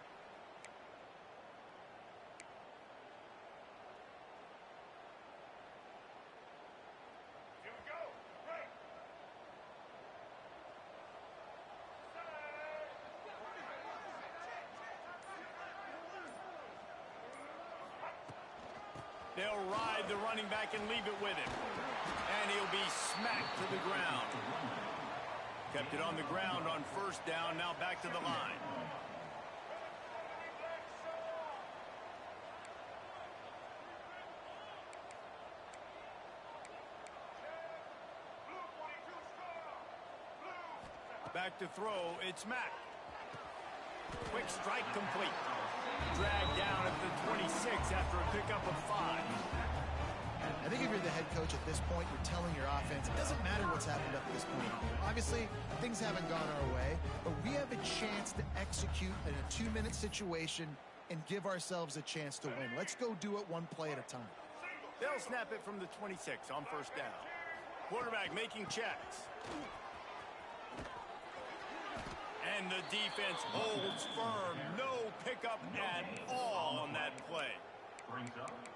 They'll ride the running back and leave it with him. And he'll be smacked to the ground. Kept it on the ground on 1st down, now back to the line. Back to throw, it's Mack. Quick strike complete. Dragged down at the 26 after a pickup of 5. I think if you're the head coach at this point, you're telling your offense, it doesn't matter what's happened up to this point. Obviously, things haven't gone our way, but we have a chance to execute in a 2-minute situation and give ourselves a chance to win. Let's go do it one play at a time. They'll snap it from the 26 on 1st down. Quarterback making checks. And the defense holds firm. No pickup at all on that play.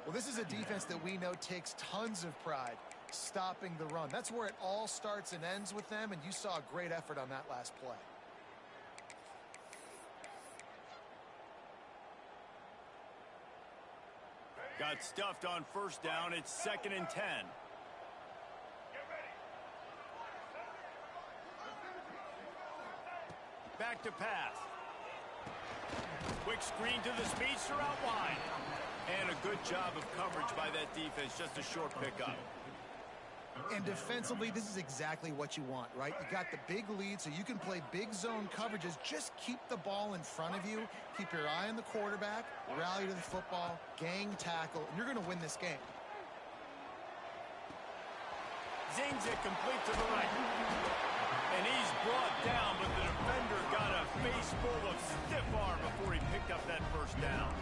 Well, this is a defense that we know takes tons of pride stopping the run. That's where it all starts and ends with them, and you saw a great effort on that last play. Got stuffed on 1st down. It's 2nd and 10. Back to pass. Quick screen to the speedster out wide. And a good job of coverage by that defense. Just a short pickup. And defensively, this is exactly what you want, right? You got the big lead, so you can play big zone coverages. Just keep the ball in front of you. Keep your eye on the quarterback. Rally to the football. Gang tackle. And you're going to win this game. Zings it complete to the right. And he's brought down, but the defender got a face full of stiff arm before he picked up that 1st down.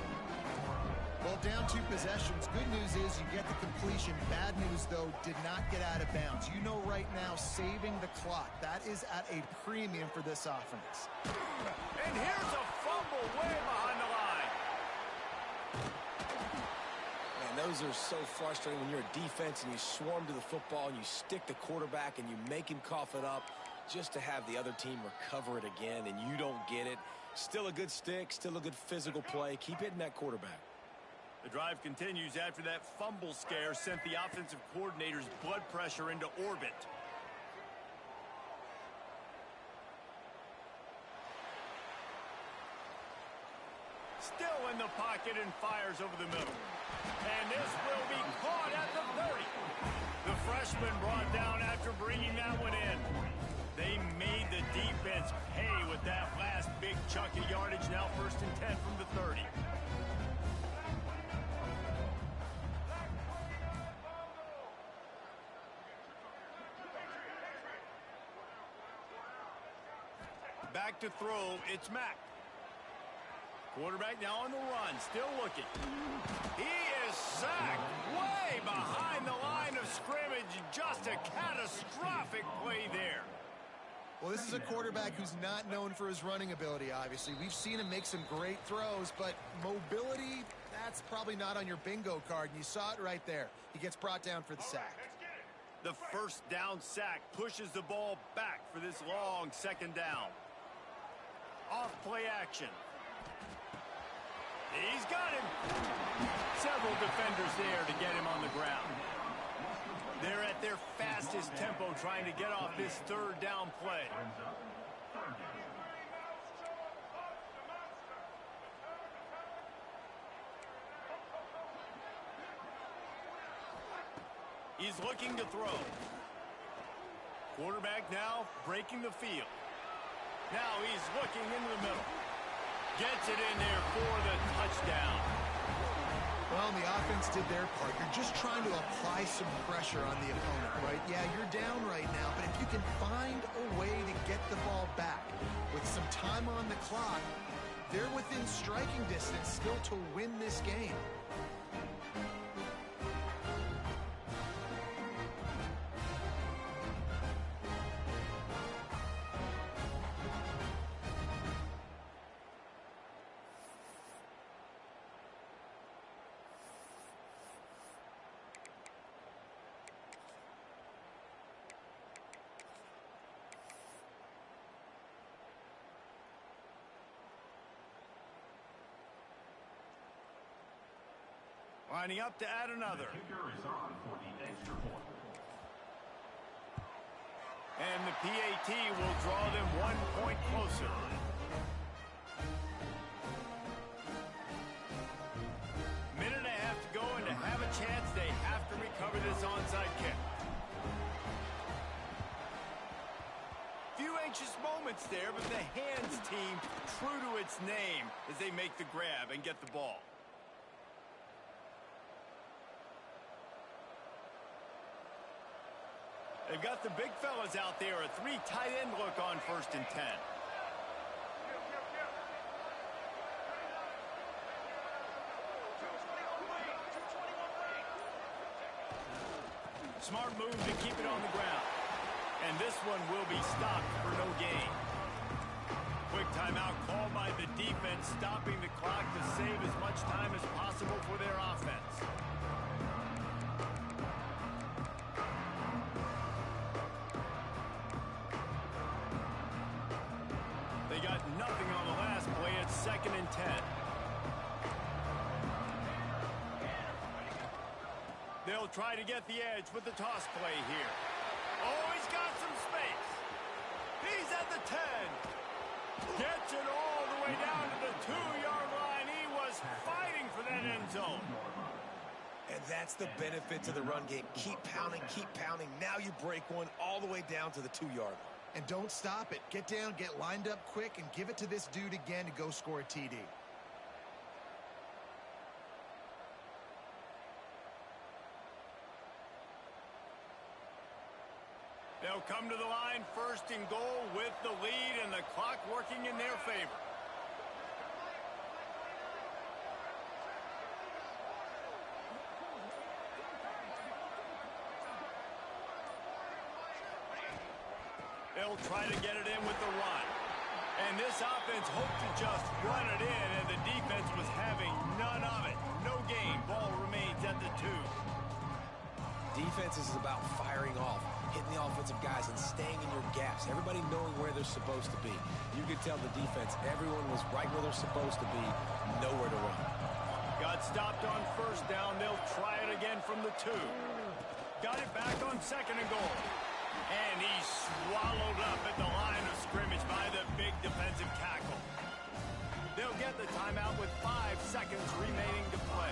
Well, down 2 possessions. Good news is you get the completion. Bad news, though, did not get out of bounds. You know right now, saving the clock. That is at a premium for this offense. And here's a fumble way behind the line. Man, those are so frustrating when you're a defense and you swarm to the football and you stick the quarterback and you make him cough it up just to have the other team recover it again and you don't get it. Still a good stick, still a good physical play. Keep hitting that quarterback. The drive continues after that fumble scare sent the offensive coordinator's blood pressure into orbit. Still in the pocket and fires over the middle. And this will be caught at the 30. The freshman brought down after bringing that one in. They made the defense pay with that last big chunk of yardage. Now 1st and 10 from the 30. Back to throw, it's Mack. Quarterback now on the run, still looking. He is sacked way behind the line of scrimmage. Just a catastrophic play there. Well, this is a quarterback who's not known for his running ability, obviously. We've seen him make some great throws, but mobility, that's probably not on your bingo card, and you saw it right there. He gets brought down for the sack. The first down sack pushes the ball back for this long 2nd down. Off play action. He's got him. Several defenders there to get him on the ground. They're at their fastest tempo trying to get off this 3rd down play. He's looking to throw. Quarterback now breaking the field. Now he's looking into the middle. Gets it in there for the touchdown. Well, the offense did their part. You're just trying to apply some pressure on the opponent, right? Yeah, you're down right now, but if you can find a way to get the ball back with some time on the clock, they're within striking distance still to win this game. Lining up to add another. And the PAT will draw them 1 point closer. Minute and a half to go, and to have a chance, they have to recover this onside kick. Few anxious moments there, but the hands team true to its name as they make the grab and get the ball. They've got the big fellas out there, a 3 tight end look on 1st and 10. Smart move to keep it on the ground. And this one will be stopped for no gain. Quick timeout called by the defense, stopping the clock to save as much time as possible for their offense. They got nothing on the last play. It's 2nd and 10. They'll try to get the edge with the toss play here. Oh, he's got some space. He's at the 10. Gets it all the way down to the 2-yard line. He was fighting for that end zone. And that's the benefit to the run game. Keep pounding, keep pounding. Now you break one all the way down to the 2-yard line. And don't stop it. Get down, get lined up quick, and give it to this dude again to go score a TD. They'll come to the line 1st and goal with the lead and the clock working in their favor. They'll try to get it in with the run. And this offense hoped to just run it in, and the defense was having none of it. No gain. Ball remains at the 2. Defense is about firing off, hitting the offensive guys, and staying in your gaps. Everybody knowing where they're supposed to be. You could tell the defense, everyone was right where they're supposed to be, nowhere to run. Got stopped on 1st down. They'll try it again from the 2. Got it back on 2nd and goal. And he's swallowed up at the line of scrimmage by the big defensive tackle. They'll They'll get the timeout with 5 seconds remaining to play.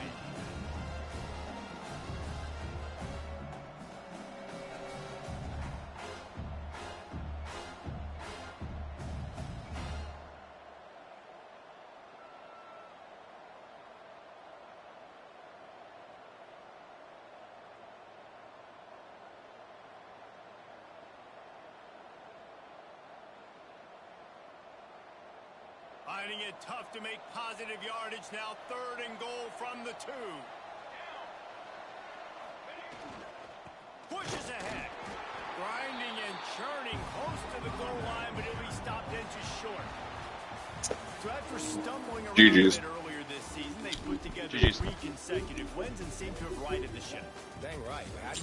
Finding it tough to make positive yardage now. 3rd and goal from the 2. Pushes ahead. Grinding and churning close to the goal line, but he'll be stopped inches short. So after stumbling around GG's. a bit earlier this season, they put together GG's. 3 consecutive wins and seem to have righted the ship. Dang right. How do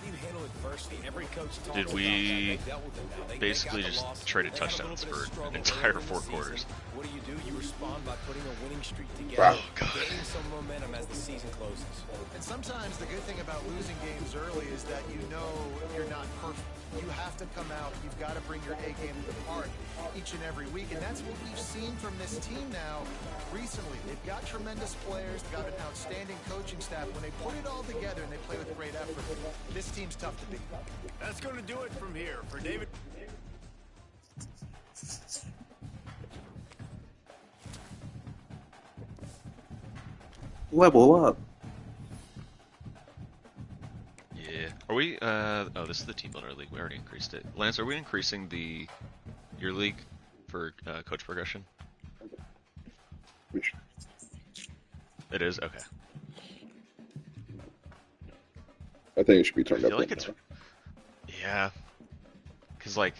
you handle adversity? Every coach talks Did about we that. They dealt with it now. They basically got the just loss. traded They had a touchdowns little bit of for struggle an entire early in 4 the quarters? season. What do? You respond by putting a winning streak together. Wow. Gaining some momentum as the season closes. And sometimes the good thing about losing games early is that you know you're not perfect. You have to come out. You've got to bring your A game to the park each and every week. And that's what we've seen from this team now recently. They've got tremendous players. They've got an outstanding coaching staff. When they put it all together and they play with great effort, this team's tough to beat. That's going to do it from here for David. Level up. Yeah. Are we, oh, this is the team builder league. We already increased it. Lance, are we increasing your league for coach progression? Which, It is? Okay. I think it should be turned I up. feel like it's, yeah. Because, like,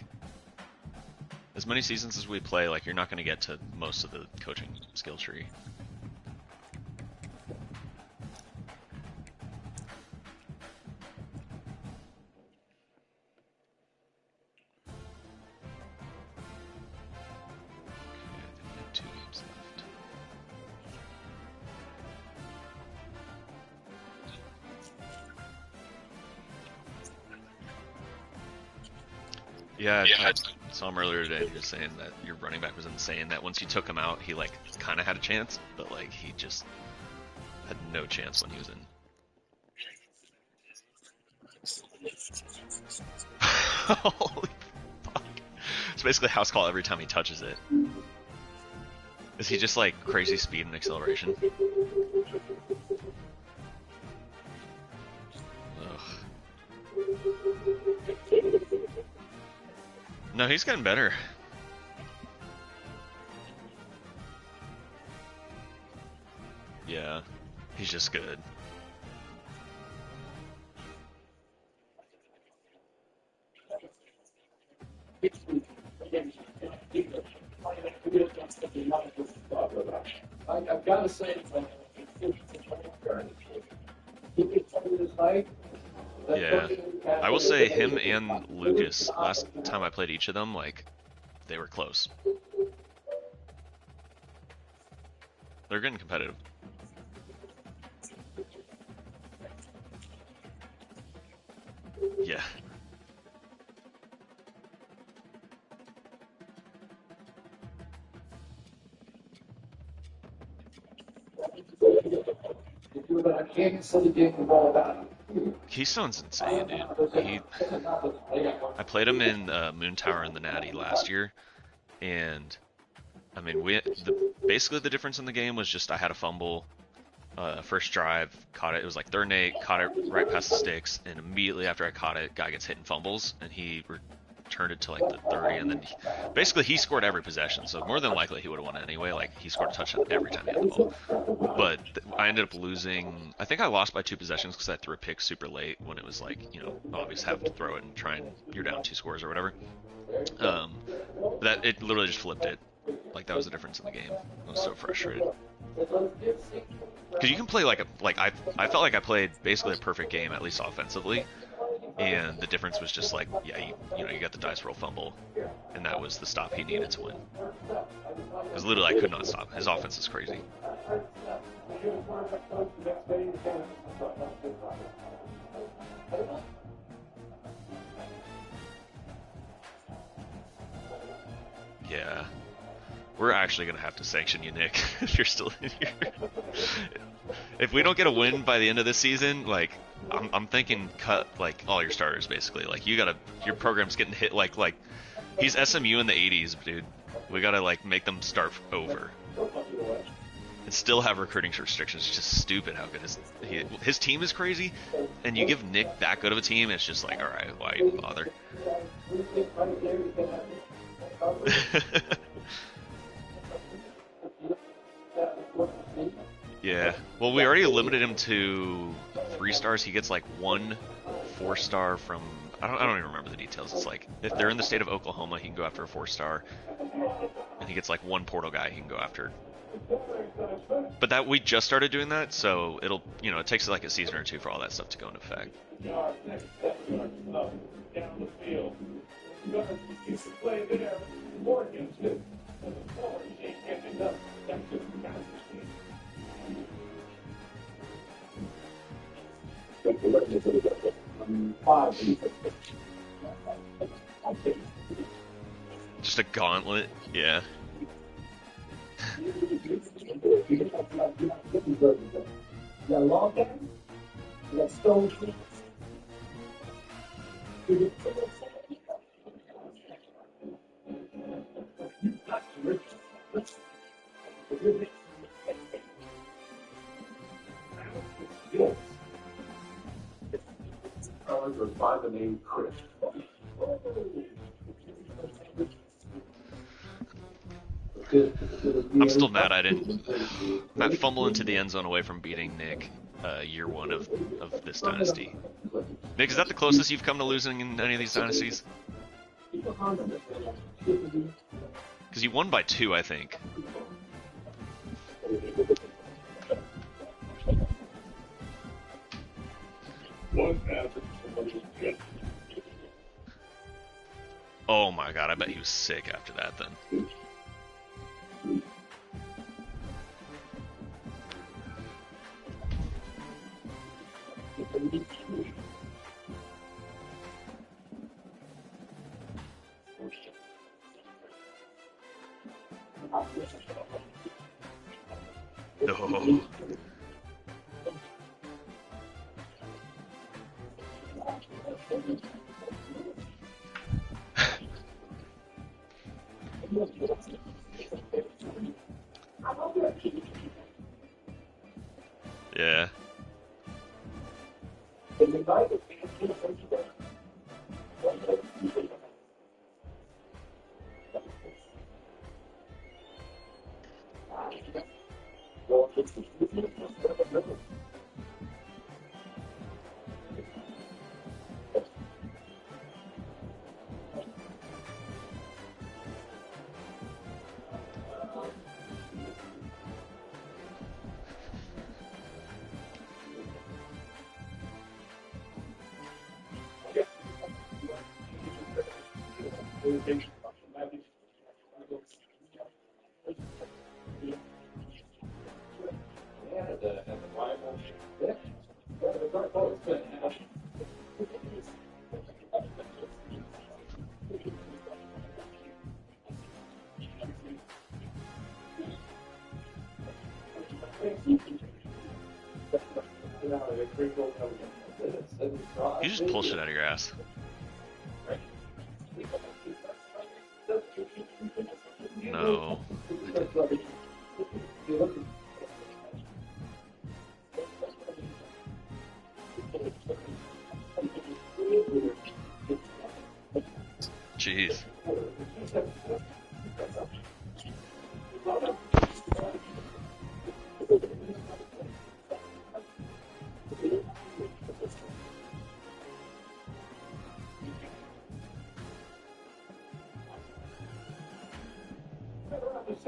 as many seasons as we play, like, you're not going to get to most of the coaching skill tree. Okay, I think we have 2 games left. Yeah, I saw him earlier today. He was saying that your running back was insane. That once you took him out, he like kind of had a chance, but like he just had no chance when he was in. Holy fuck! It's basically house call every time he touches it. Is he just like crazy speed and acceleration? Ugh. No, he's getting better. Yeah, he's just good. I've got to say, Yeah, I will say him and Lucas, last time I played each of them, like, they were close. They're getting competitive. Yeah. I can't see getting the ball down. Keystone's insane, dude. I played him in Moon Tower and the Natty last year, and I mean, basically the difference in the game was just I had a fumble, first drive, caught it. It was like 3rd and 8, caught it right past the sticks, and immediately after I caught it, guy gets hit and fumbles, and he returned it to like the 30, and then basically he scored every possession. So more than likely he would have won anyway. Like he scored a touchdown every time he had the ball. But I ended up losing. I think I lost by 2 possessions because I threw a pick super late when it was like, you know, obvious have to throw it and try and you're down 2 scores or whatever. That it literally just flipped it. Like that was the difference in the game. I was so frustrated. Because you can play like I felt like I played basically a perfect game, at least offensively, and the difference was just like, yeah, you know, you got the dice roll fumble, and that was the stop he needed to win. Because literally I could not stop. His offense is crazy. Yeah. We're actually gonna have to sanction you, Nick, if you're still in here. If we don't get a win by the end of this season, like I'm thinking cut like all your starters basically. Like your program's getting hit like he's SMU in the 80s, dude. We gotta like make them start over. And still have recruiting restrictions. It's just stupid how good his team is crazy, and you give Nick that good of a team, it's just like, all right, why even bother? Yeah. Well, we already limited him to 3 stars. He gets like 1 4-star from. I don't even remember the details. It's like if they're in the state of Oklahoma, he can go after a 4-star, and he gets like 1 portal guy he can go after. But that we just started doing that, so it'll it takes like a season or 2 for all that stuff to go into effect. Just a gauntlet, yeah. By the name Chris. I'm still mad I didn't. That fumble into the end zone away from beating Nick year 1 of this dynasty. Nick, is that the closest you've come to losing in any of these dynasties? Because you won by 2, I think. Oh my god, I bet he was sick after that then. No. Yeah. You just pull shit out of your ass. No. Jeez.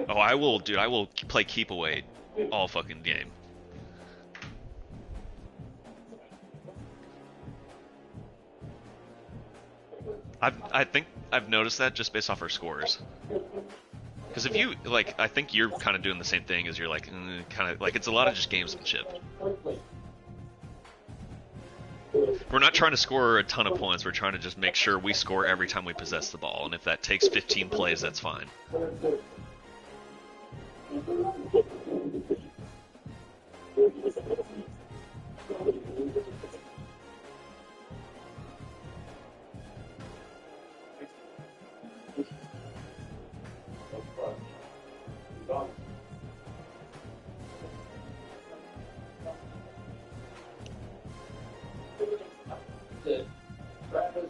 Oh, I will, dude. I will play keep away all fucking game. I think I've noticed that just based off our scores. Because if you, like, I think you're kind of doing the same thing as you're like, kind of, like, it's a lot of just gamesmanship. We're not trying to score a ton of points, we're trying to just make sure we score every time we possess the ball, and if that takes 15 plays, that's fine.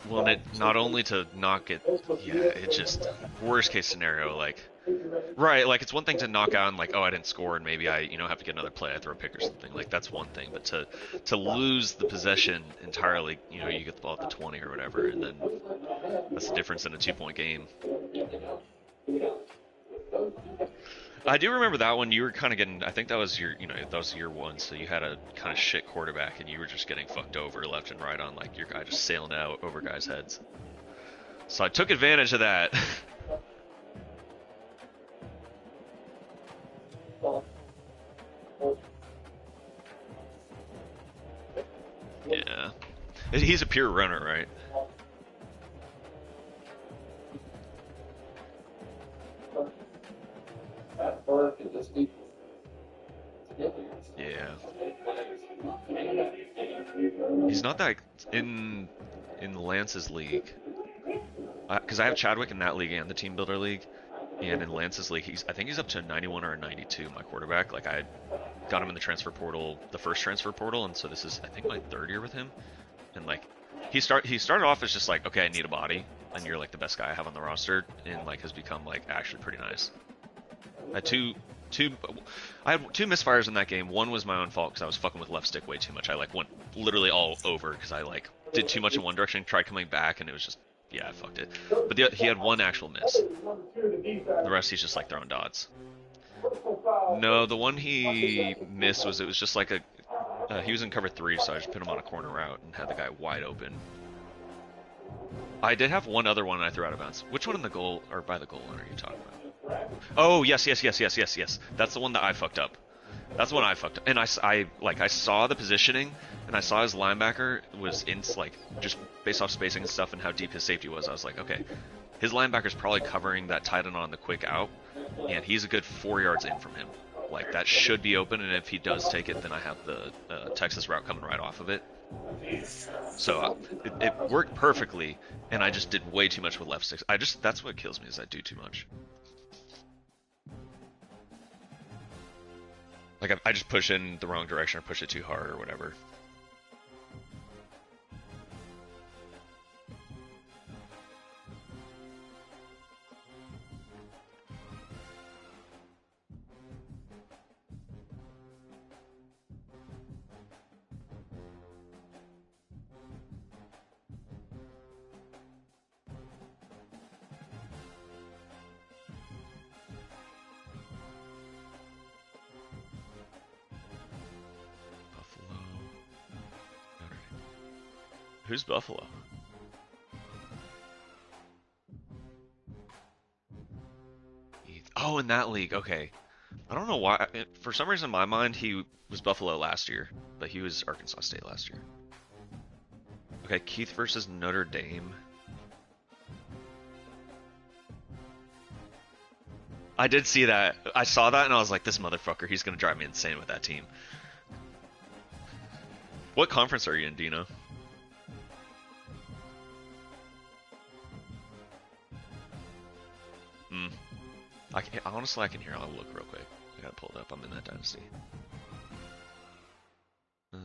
Well, and it not only to knock it, yeah, it just worst case scenario, like, right, like it's one thing to knock out and like, oh, I didn't score and maybe I, have to get another play, I throw a pick or something, like that's one thing, but to lose the possession entirely, you get the ball at the 20 or whatever, and then that's the difference in a 2-point game. I do remember that one. You were kind of getting. I think that was your, that was year one. So you had a kind of shit quarterback, and you were just getting fucked over left and right on like your guy just sailing out over guys' heads. So I took advantage of that. Yeah, he's a pure runner, right? Yeah. He's not that in Lance's league. Because I have Chadwick in that league and the Team Builder league, and in Lance's league, I think he's up to a 91 or a 92. My quarterback, like I got him in the transfer portal, the first transfer portal, and so this is I think my 3rd year with him, and like he started off as just like, okay, I need a body, and you're like the best guy I have on the roster, and like has become like actually pretty nice. I had two misfires in that game. One was my own fault because I was fucking with left stick way too much. I like went literally all over because I like did too much in one direction, tried coming back, and it was just, yeah, I fucked it. But he had one actual miss. The rest he's just like throwing dots. No, the one he missed it was just like he was in cover 3, so I just put him on a corner route and had the guy wide open. I did have one other one I threw out of bounds. Which one in the goal or by the goal line are you talking about? Oh, yes. That's the one that I fucked up. That's the one I fucked up. And I saw the positioning, and I saw his linebacker was in, like, just based off spacing and stuff and how deep his safety was. I was like, okay, his linebacker's probably covering that tight end on the quick out, and he's a good 4 yards in from him. Like, that should be open, and if he does take it, then I have the Texas route coming right off of it. So it worked perfectly, and I just did way too much with left sticks. That's what kills me, is I do too much. Like, I just push in the wrong direction or push it too hard or whatever. Who's Buffalo? Oh, in that league. Okay. I don't know why. For some reason, in my mind, he was Buffalo last year, but he was Arkansas State last year. Okay, Keith versus Notre Dame. I did see that. I saw that, and I was like, this motherfucker, he's going to drive me insane with that team. What conference are you in, do you know? Honestly, I can hear. I'll look real quick. I got it pulled up. I'm in that dynasty. I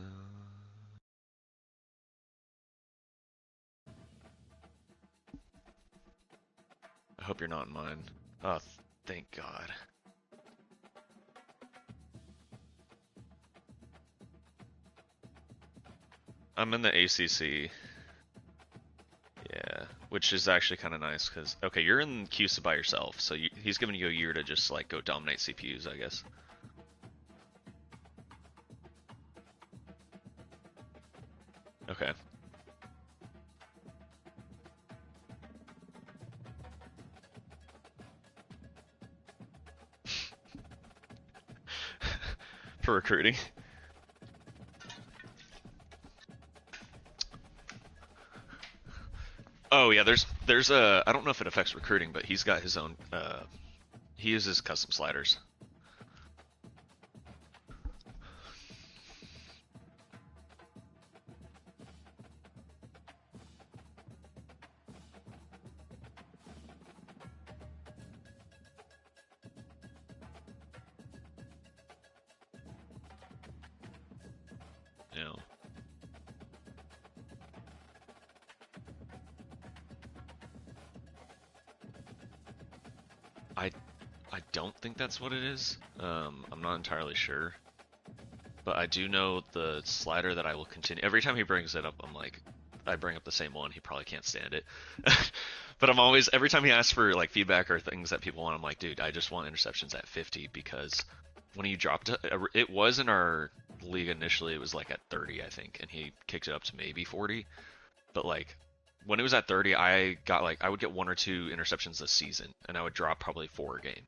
hope you're not in mine. Oh, thank God. I'm in the ACC. Yeah, which is actually kind of nice because, okay, you're in CUSA by yourself, so he's giving you a year to just like go dominate CPUs, I guess. Okay. For recruiting. Oh yeah, there's a, I don't know if it affects recruiting, but he's got his own he uses custom sliders. You know. I don't think that's what it is. I'm not entirely sure. But I do know the slider that I will continue. Every time he brings it up, I'm like, I bring up the same one. He probably can't stand it. But I'm always, every time he asks for like feedback or things that people want, I'm like, dude, I just want interceptions at 50 because when he dropped it was in our league initially, it was like at 30, I think, and he kicked it up to maybe 40. But like when it was at 30, I would get 1 or 2 interceptions this season, and I would drop probably 4 a game.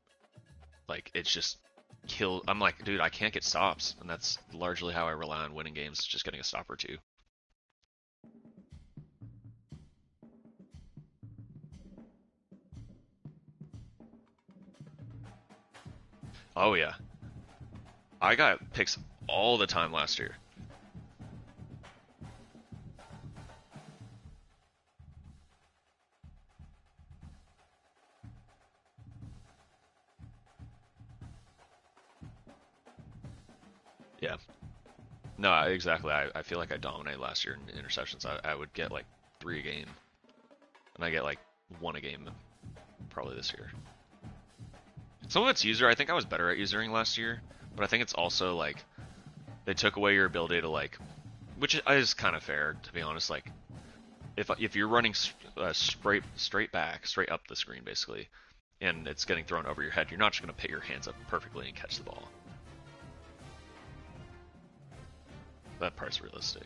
Like it's just kill. I'm like, dude, I can't get stops, and that's largely how I rely on winning games, just getting a stop or 2. Oh yeah, I got picks all the time last year. Yeah. No, exactly. I feel like I dominated last year in interceptions. I would get like 3 a game, and I get like 1 a game probably this year. Some of it's user. I think I was better at usering last year, but I think it's also like they took away your ability to like, which is kind of fair to be honest. Like if you're running straight up the screen basically, and it's getting thrown over your head, you're not just gonna put your hands up perfectly and catch the ball. That part's realistic.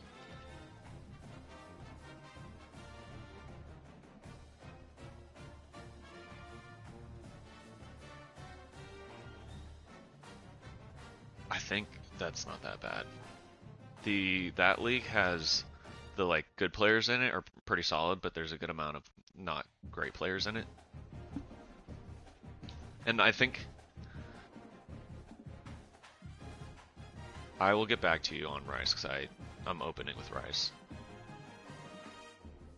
I think that's not that bad. That league has the like good players in it are pretty solid, but there's a good amount of not great players in it. And I think I will get back to you on Rice because I'm opening with Rice.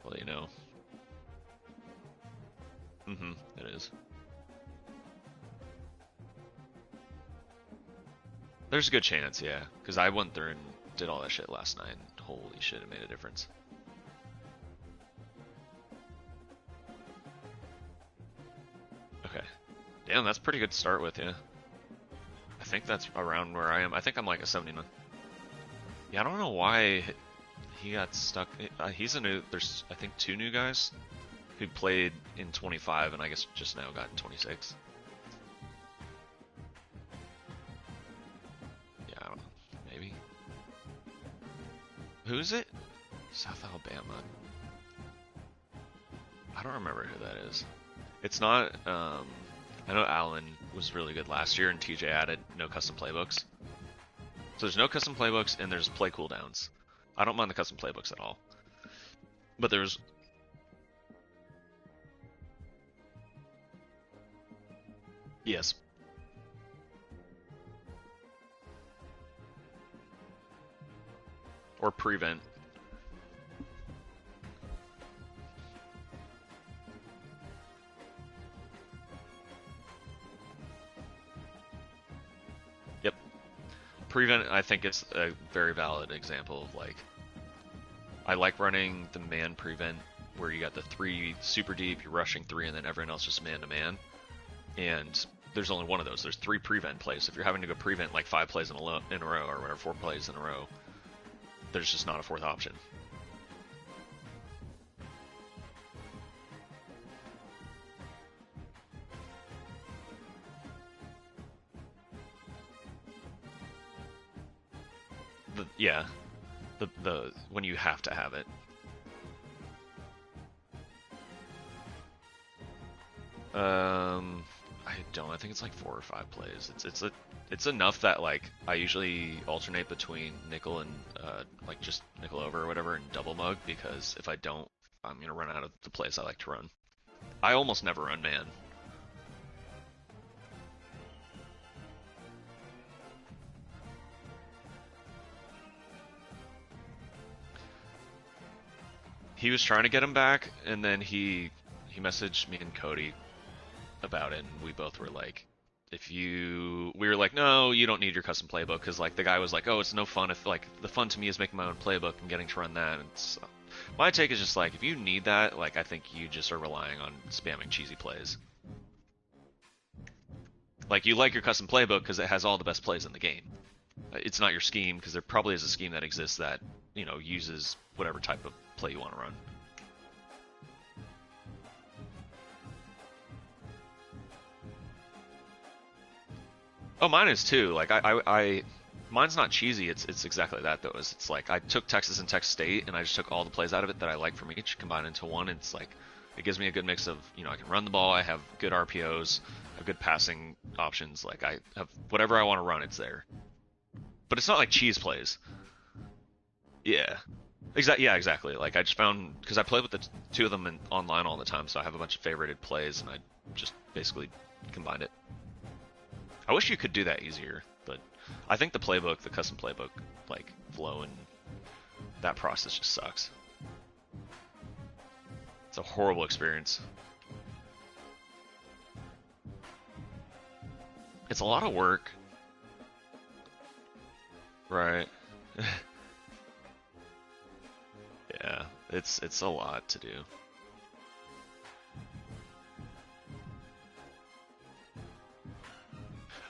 Well, you know. It is. There's a good chance, yeah, because I went through and did all that shit last night. And holy shit, it made a difference. Okay. Damn, that's pretty good to start with, yeah. I think that's around where I am. I think I'm like a 79. Yeah, I don't know why he got stuck. He's a new. There's I think 2 new guys who played in 25, and I guess just now got in 26. Yeah, I don't know. Maybe. Who's it? South Alabama. I don't remember who that is. It's not. I know Allen was really good last year, and TJ added no custom playbooks. So there's no custom playbooks, and there's play cooldowns. I don't mind the custom playbooks at all. But there's... Yes. Or prevent. Yep. Prevent, I think it's a very valid example of like, I like running the man prevent where you got the 3 super deep, you're rushing 3, and then everyone else just man to man. And there's only one of those. There's 3 prevent plays. If you're having to go prevent like 5 plays in a row or whatever, 4 plays in a row, there's just not a 4th option. Yeah, the when you have to have it. I don't. I think it's like 4 or 5 plays. It's enough that like I usually alternate between nickel and like just nickel over or whatever and double mug, because if I don't, I'm gonna run out of the plays I like to run. I almost never run man. He was trying to get him back, and then he messaged me and Cody about it, and we both were like, we were like, no, you don't need your custom playbook, because like the guy was like, oh, it's no fun if like the fun to me is making my own playbook and getting to run that. And my take is just like, if you need that, like I think you just are relying on spamming cheesy plays. Like you like your custom playbook because it has all the best plays in the game. It's not your scheme, because there probably is a scheme that exists that, you know, uses whatever type of play you want to run. Oh, mine is too. Like mine's not cheesy. It's exactly that though. It's like I took Texas and Texas State, and I just took all the plays out of it that I like from each, combined into one. And it's like it gives me a good mix of, you know, I can run the ball, I have good RPOs, I have good passing options. Like I have whatever I want to run, it's there. But it's not like cheese plays. Yeah. Yeah, exactly. Like I just found, because I played with the two of them online all the time, so I have a bunch of favorited plays, and I just basically combined it. I wish you could do that easier, but I think the playbook, the custom playbook, like flow and that process just sucks. It's a horrible experience. It's a lot of work. Right. Yeah, it's a lot to do.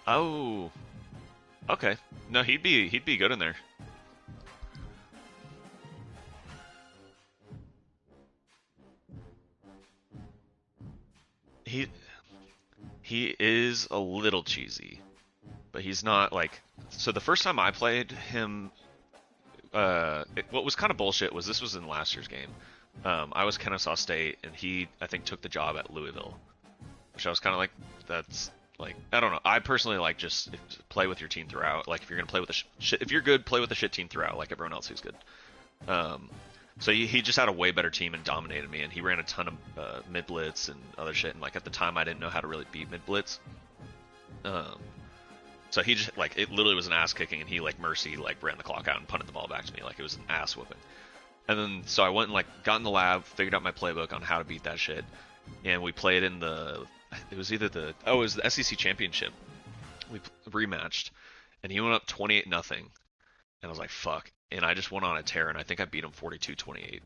Oh, okay. No, he'd be good in there. He is a little cheesy, but he's not like. So the first time I played him, what was kind of bullshit was this was in last year's game. I was Kennesaw State, and he I think took the job at Louisville, which I was kind of like, that's. Like, I don't know. I personally like just play with your team throughout. Like, if you're gonna play with the shit, if you're good, play with the shit team throughout, like everyone else who's good. So he just had a way better team and dominated me, and he ran a ton of mid blitz and other shit. And like at the time, I didn't know how to really beat mid blitz. So he just like it literally was an ass kicking, and he like mercy like ran the clock out and punted the ball back to me like it was an ass whooping. And then so I went and like got in the lab, figured out my playbook on how to beat that shit, and we played in the. It was either it was the SEC championship. We rematched, and he went up 28-0, and I was like, fuck. And I just went on a tear, and I think I beat him 42-28.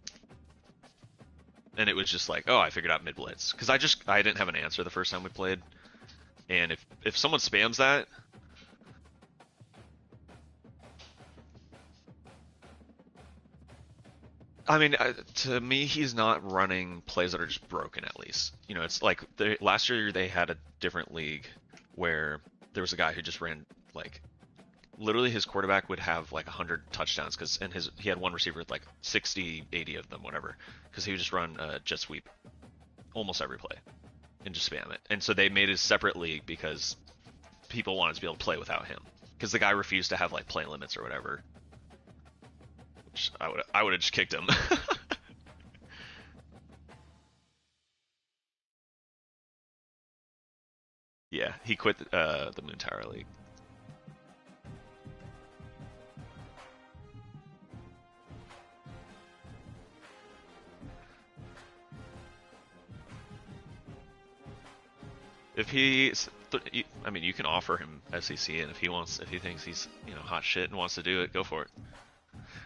And it was just like, oh, I figured out mid blitz, because I didn't have an answer the first time we played, and if someone spams that. I mean, to me, he's not running plays that are just broken, at least. You know, it's like last year they had a different league where there was a guy who just ran, like, literally his quarterback would have, like, 100 touchdowns, and he had one receiver with, like, 60, 80 of them, whatever, because he would just run jet sweep almost every play and just spam it. And so they made a separate league because people wanted to be able to play without him, because the guy refused to have, like, play limits or whatever. I would have just kicked him. Yeah, he quit the Moon Tower League. If I mean, you can offer him SEC, and if he thinks he's, you know, hot shit and wants to do it, go for it.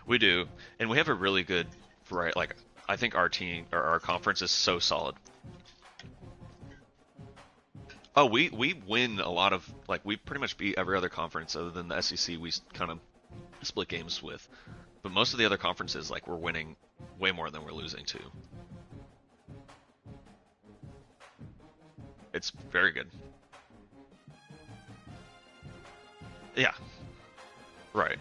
We do, and we have a really good variety. Like, I think our team or our conference is so solid. Oh, we win a lot of, like, we pretty much beat every other conference other than the SEC. We kind of split games with, but most of the other conferences, like, we're winning way more than we're losing to. It's very good. Yeah. Right.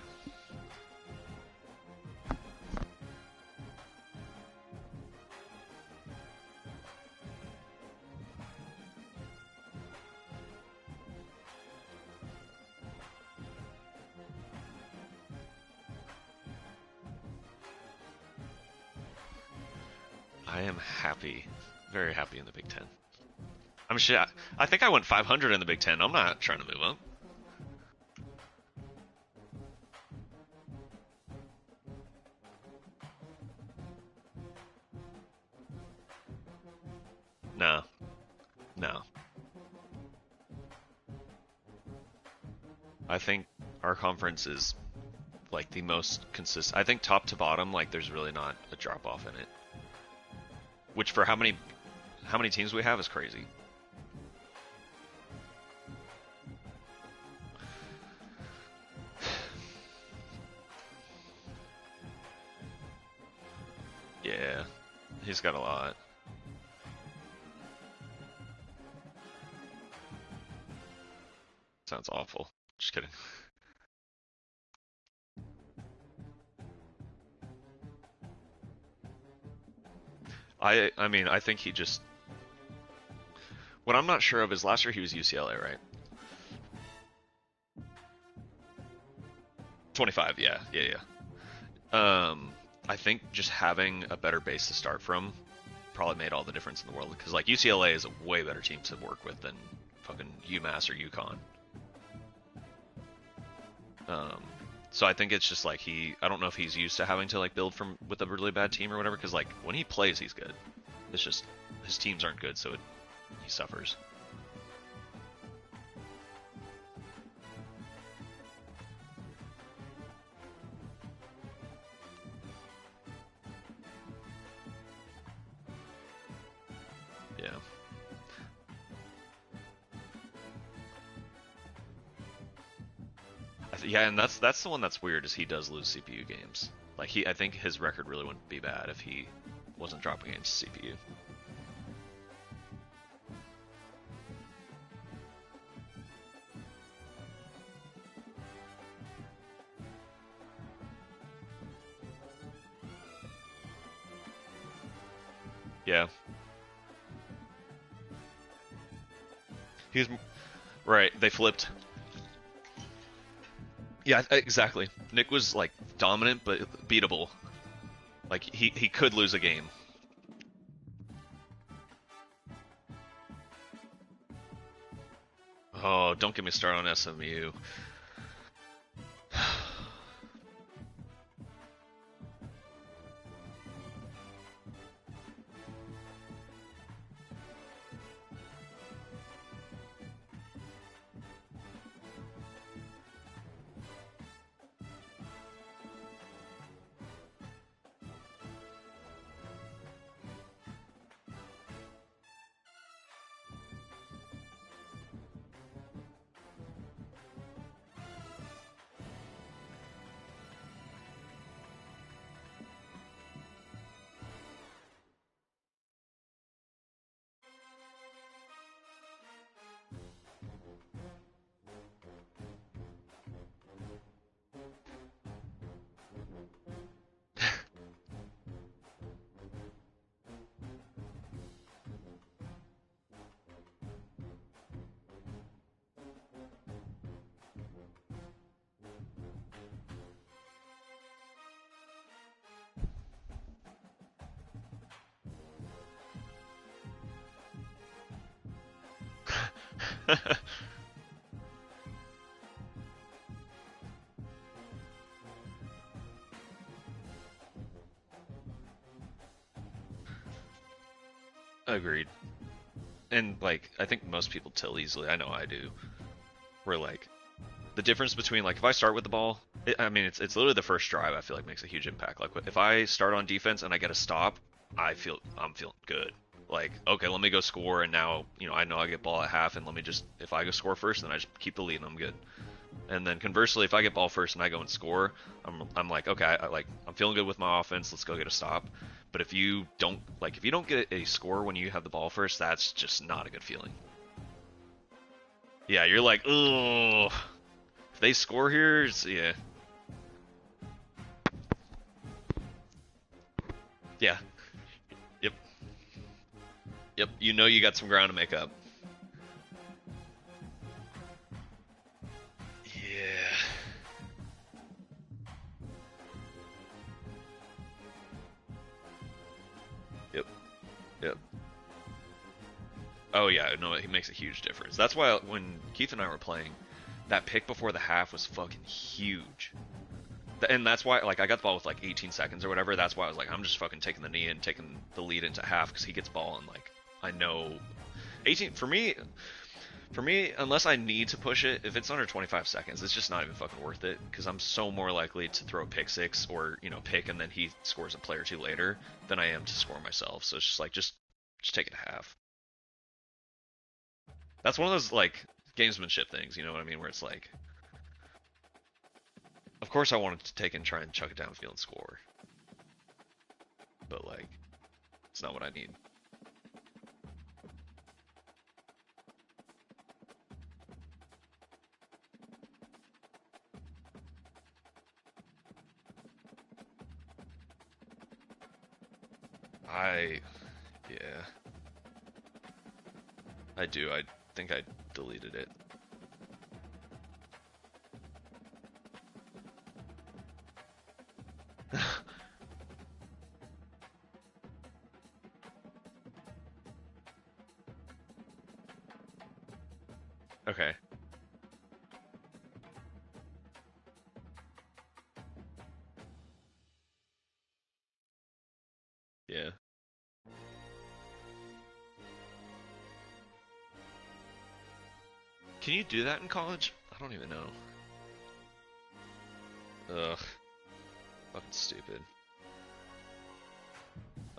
I am happy, very happy in the Big Ten. I'm shit. I think I went 500 in the Big Ten. I'm not trying to move up. No. No. I think our conference is like the most consistent. I think top to bottom, like there's really not a drop off in it. Which for how many teams we have is crazy. Yeah, he's got a lot. Sounds awful. Just kidding. I mean, I think he just... What I'm not sure of is last year he was UCLA, right? 25, yeah. I think just having a better base to start from probably made all the difference in the world. Because, like, UCLA is a way better team to work with than fucking UMass or UConn. So I think it's just like I don't know if he's used to having to like build from with a really bad team or whatever, because like when he plays he's good. It's just his teams aren't good, so he suffers. Yeah. Yeah, and that's the one that's weird is he does lose CPU games. Like I think his record really wouldn't be bad if he wasn't dropping against CPU. Yeah. He's right. They flipped. Yeah, exactly. Nick was like dominant but beatable. Like he could lose a game. Oh, don't get me started on SMU. Agreed. And like I think most people tilt easily. I know I do. Where like the difference between like if I start with the ball, I mean it's literally the first drive I feel like makes a huge impact. Like if I start on defense and I get a stop, I'm feeling good. Like okay, let me go score, and now I know I get ball at half, and let me just if I go score first, then I just keep the lead and I'm good. And then conversely, if I get ball first and I go and score, I'm like okay, I'm feeling good with my offense. Let's go get a stop. But if you don't get a score when you have the ball first, that's just not a good feeling. Yeah, you're like, ugh. If they score here, yeah. Yeah. Yep. You got some ground to make up. Yeah. Yep. Oh yeah, no, it makes a huge difference. That's why when Keith and I were playing, that pick before the half was fucking huge. And that's why, like, I got the ball with like 18 seconds or whatever. That's why I was like, I'm just fucking taking the knee and taking the lead into half because he gets ball and like I know 18 for me. For me, unless I need to push it, if it's under 25 seconds, it's just not even fucking worth it, because I'm so more likely to throw a pick six or, you know, pick and then he scores a play or two later than I am to score myself. So it's just like, just take it a half. That's one of those, like, gamesmanship things, you know what I mean, where it's like, of course I wanted to take and try and chuck it downfield and score. But, like, it's not what I need. Yeah. I do. I think I deleted it. Okay. Yeah. Can you do that in college? I don't even know. Ugh. Fucking stupid.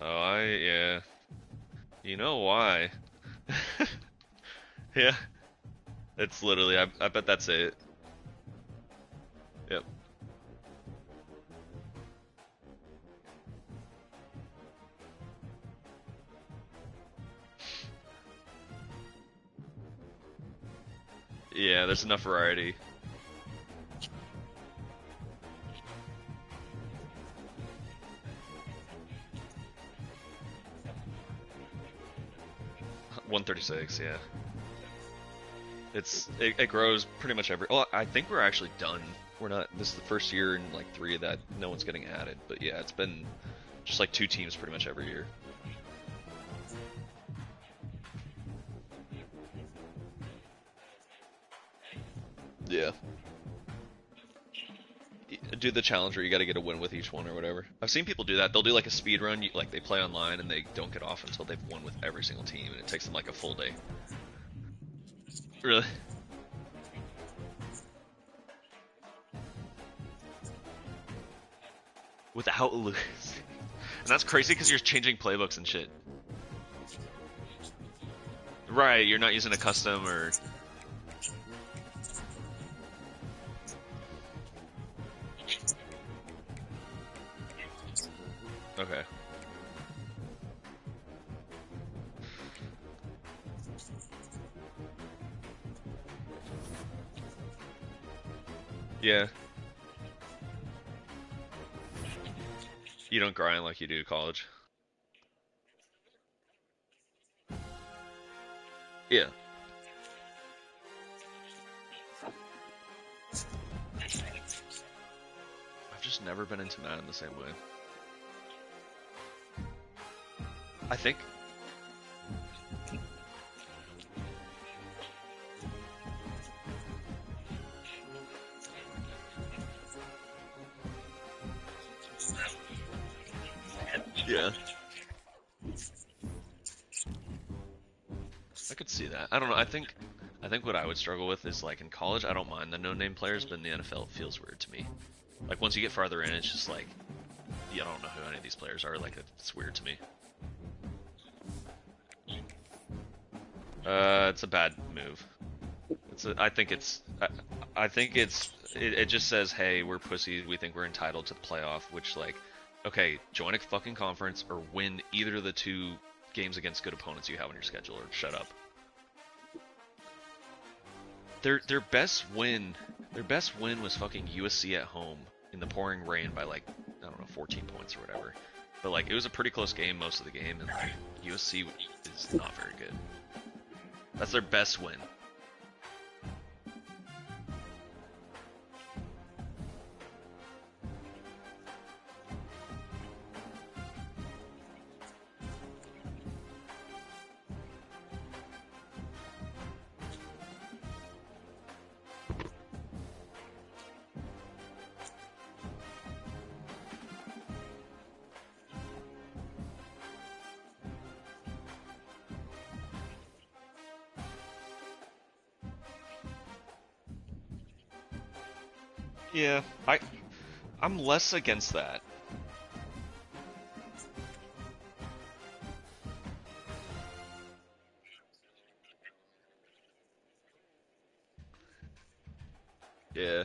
Oh, yeah. You know why. Yeah. It's literally, I bet that's it. Yep. Yeah, there's enough variety. $136, yeah. It grows pretty much every. Well, I think we're actually done. We're not. This is the first year in like 3 that no one's getting added. But yeah, it's been just like 2 teams pretty much every year. Yeah. Do the challenge where you got to get a win with each one or whatever. I've seen people do that. They'll do like a speed run, like they play online and they don't get off until they've won with every single team, and it takes them like a full day. Really? Without losing. And that's crazy because you're changing playbooks and shit. Right, you're not using a custom or... Okay. Yeah. You don't grind like you do college. Yeah. I've just never been into Madden the same way. I think... Yeah. I could see that. I don't know. I think what I would struggle with is like in college, I don't mind the no-name players, but in the NFL, it feels weird to me. Like once you get farther in, it's just like, yeah, I don't know who any of these players are. Like it's weird to me. It's a bad move. I think it just says, hey, we're pussies. We think we're entitled to the playoff, which like, okay, join a fucking conference or win either of the 2 games against good opponents you have on your schedule, or shut up. Their best win was fucking USC at home in the pouring rain by like, I don't know, 14 points or whatever. But like it was a pretty close game most of the game, and like USC is not very good. That's their best win. Yeah, I'm less against that. Yeah.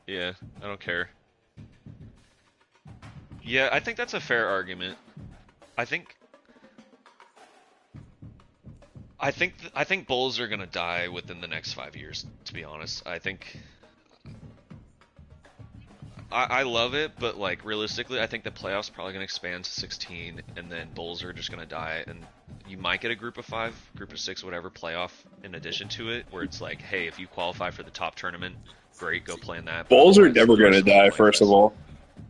Yeah, I don't care. Yeah, I think that's a fair argument. I think I think Bulls are gonna die within the next 5 years. To be honest, I think I love it, but like realistically, I think the playoffs probably gonna expand to 16, and then Bulls are just gonna die, and you might get a group of 5, group of 6, whatever playoff in addition to it, where it's like, hey, if you qualify for the top tournament, great, go play in that. Bulls are Otherwise, never the going to rest of them die, play first this. of all.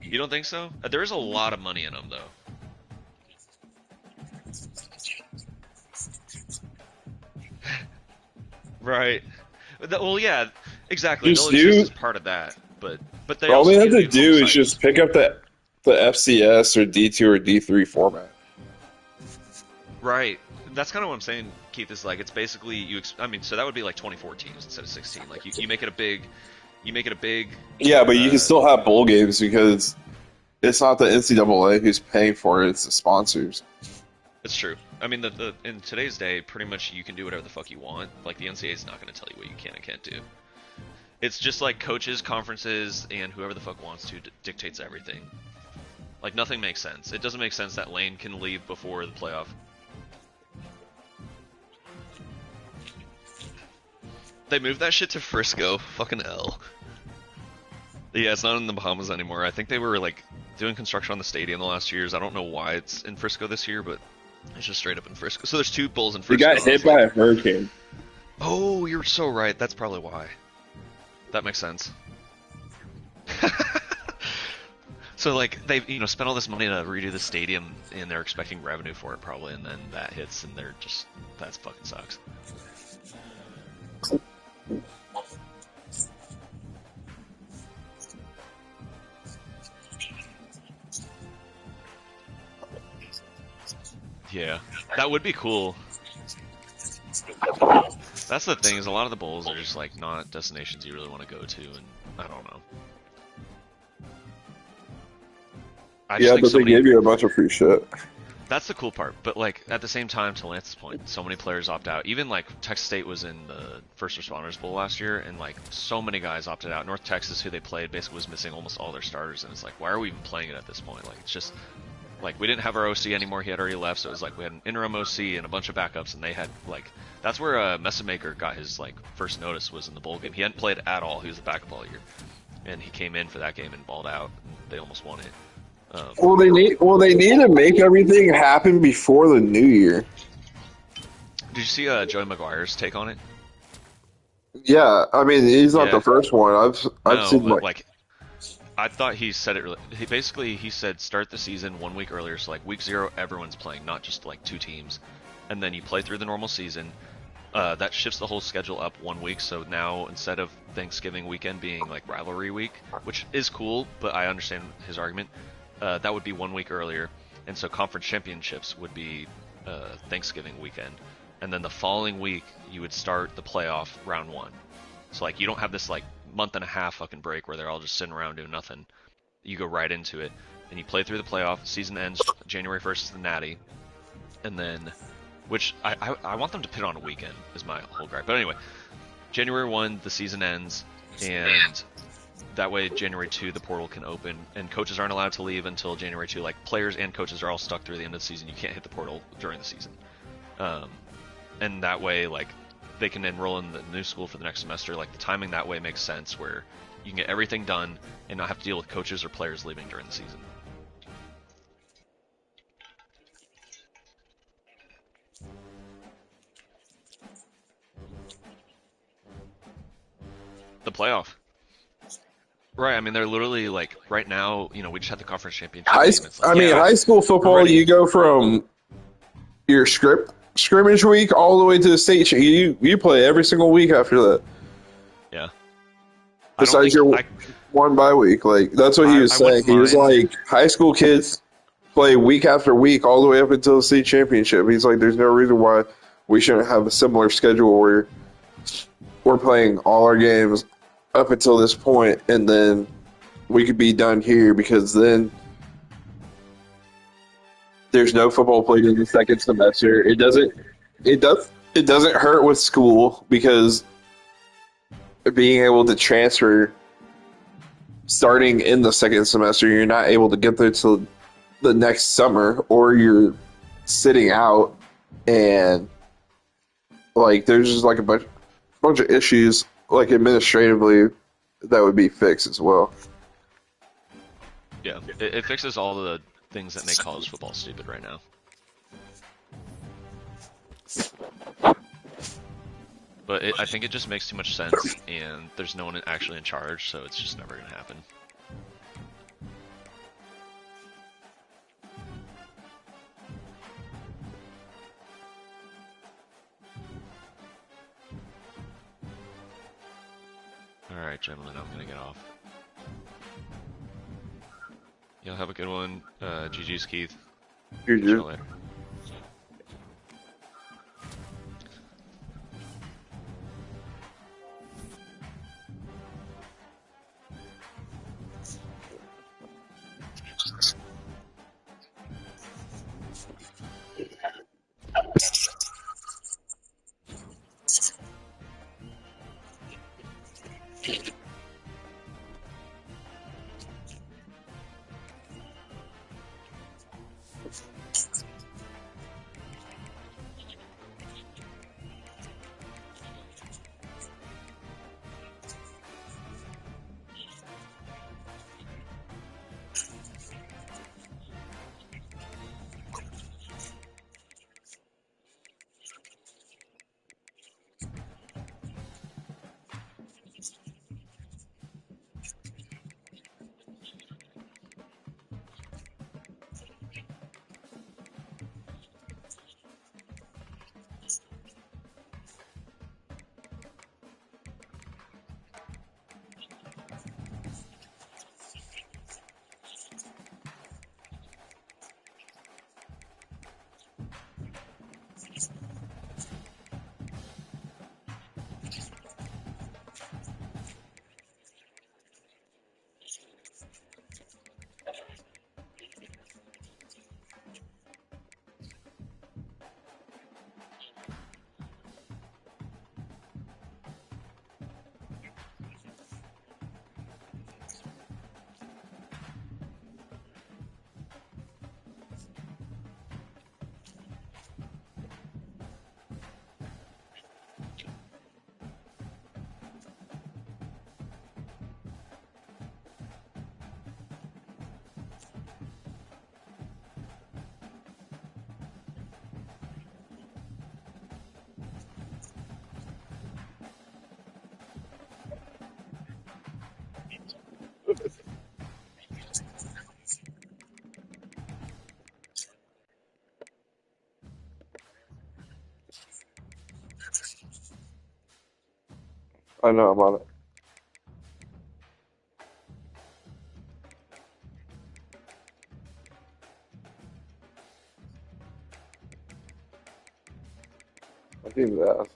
You don't think so? There's a lot of money in them, though. Right. Well, yeah, exactly. Just They'll exist do- as part of that, but they All also they have give to you do home is site. just pick up the FCS or D2 or D3 format. Right. That's kind of what I'm saying, Keith. Is like it's basically I mean, so that would be like 24 teams instead of 16. Like you make it a big, Yeah, but you can uh, still have bowl games because it's not the NCAA who's paying for it; it's the sponsors. It's true. I mean, in today's day, pretty much you can do whatever the fuck you want. Like the NCAA is not going to tell you what you can and can't do. It's just like coaches, conferences, and whoever the fuck wants to dictates everything. Like nothing makes sense. It doesn't make sense that Lane can leave before the playoff. They moved that shit to Frisco. Fucking L. Yeah, it's not in the Bahamas anymore. I think they were like doing construction on the stadium the last 2 years. I don't know why it's in Frisco this year, but it's just straight up in Frisco. So there's 2 Bulls in They Frisco. got hit by a hurricane. Oh, you're so right. That's probably why. That makes sense. So like they spent all this money to redo the stadium, and they're expecting revenue for it probably, and then that hits, and they're just that fucking sucks. Yeah, that would be cool. That's the thing, is a lot of the bowls are just like not destinations you really want to go to, and I don't know. I just Yeah, think but so they many- gave you a bunch of free shit. That's the cool part, but like at the same time, to Lance's point, so many players opt out. Even like Texas State was in the First Responders Bowl last year, and like so many guys opted out. North Texas, who they played, basically was missing almost all their starters, and it's like, why are we even playing it at this point? Like it's just like we didn't have our OC anymore. He had already left, so it was like we had an interim OC and a bunch of backups, and they had like that's where Messamaker got his like first notice, was in the bowl game. He hadn't played at all. He was the backup all year, and he came in for that game and balled out. And they almost won it. Well, they need to make everything happen before the new year. Did you see Joey Maguire's take on it? Yeah, I mean he's not Yeah. the first one. I've No, seen but like I thought he said it really. He said start the season 1 week earlier, so like week 0 everyone's playing, not just like 2 teams, and then you play through the normal season. That shifts the whole schedule up 1 week, so now instead of Thanksgiving weekend being like rivalry week, which is cool, but I understand his argument. That would be 1 week earlier, and so conference championships would be Thanksgiving weekend, and then the following week you would start the playoff round 1. So like you don't have this like month and a half fucking break where they're all just sitting around doing nothing. You go right into it, and you play through the playoff. Season ends January 1st is the Natty, and then, which I want them to put on a weekend is my whole gripe. But anyway, January 1 the season ends, and that way January 2 the portal can open, and coaches aren't allowed to leave until January 2. Like players and coaches are all stuck through the end of the season. You can't hit the portal during the season, and that way like they can enroll in the new school for the next semester. Like the timing that way makes sense, where you can get everything done and not have to deal with coaches or players leaving during the season. The playoff. Right, I mean they're literally like right now. We just had the conference championship. High school football. ready. You go from your scrimmage week all the way to the state. You play every single week after that. Yeah. Besides your one bye week, like that's what he was I wouldn't saying. He was mind. like, high school kids play week after week all the way up until the state championship. He's like, there's no reason why we shouldn't have a similar schedule where we're playing all our games up until this point, and then we could be done here because then there's no football played in the second semester. It doesn't hurt with school because being able to transfer starting in the second semester, you're not able to get there till the next summer, or you're sitting out, and like there's just like a bunch of issues like administratively that would be fixed as well. Yeah, it fixes all the things that make college football stupid right now. But I think it just makes too much sense, and there's no one actually in charge, so it's just never going to happen. Alright, gentlemen, I'm going to get off. You'll have a good one. GG's, Keith. You're See you later. I know I'm on it. I think that.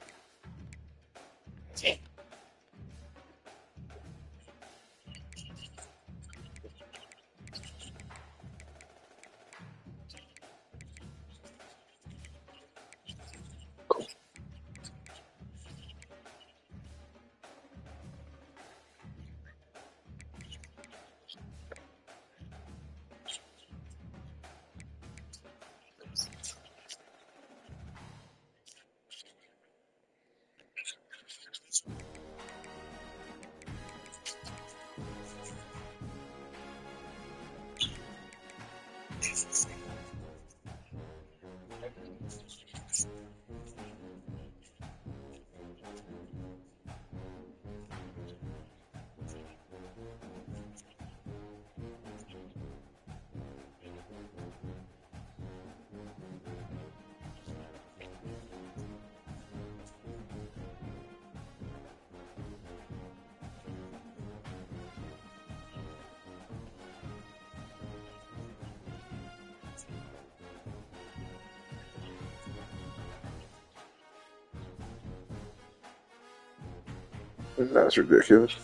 That's ridiculous.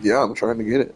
Yeah, I'm trying to get it.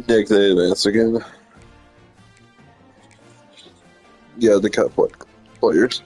Nick, they advance again. Yeah, the cut players.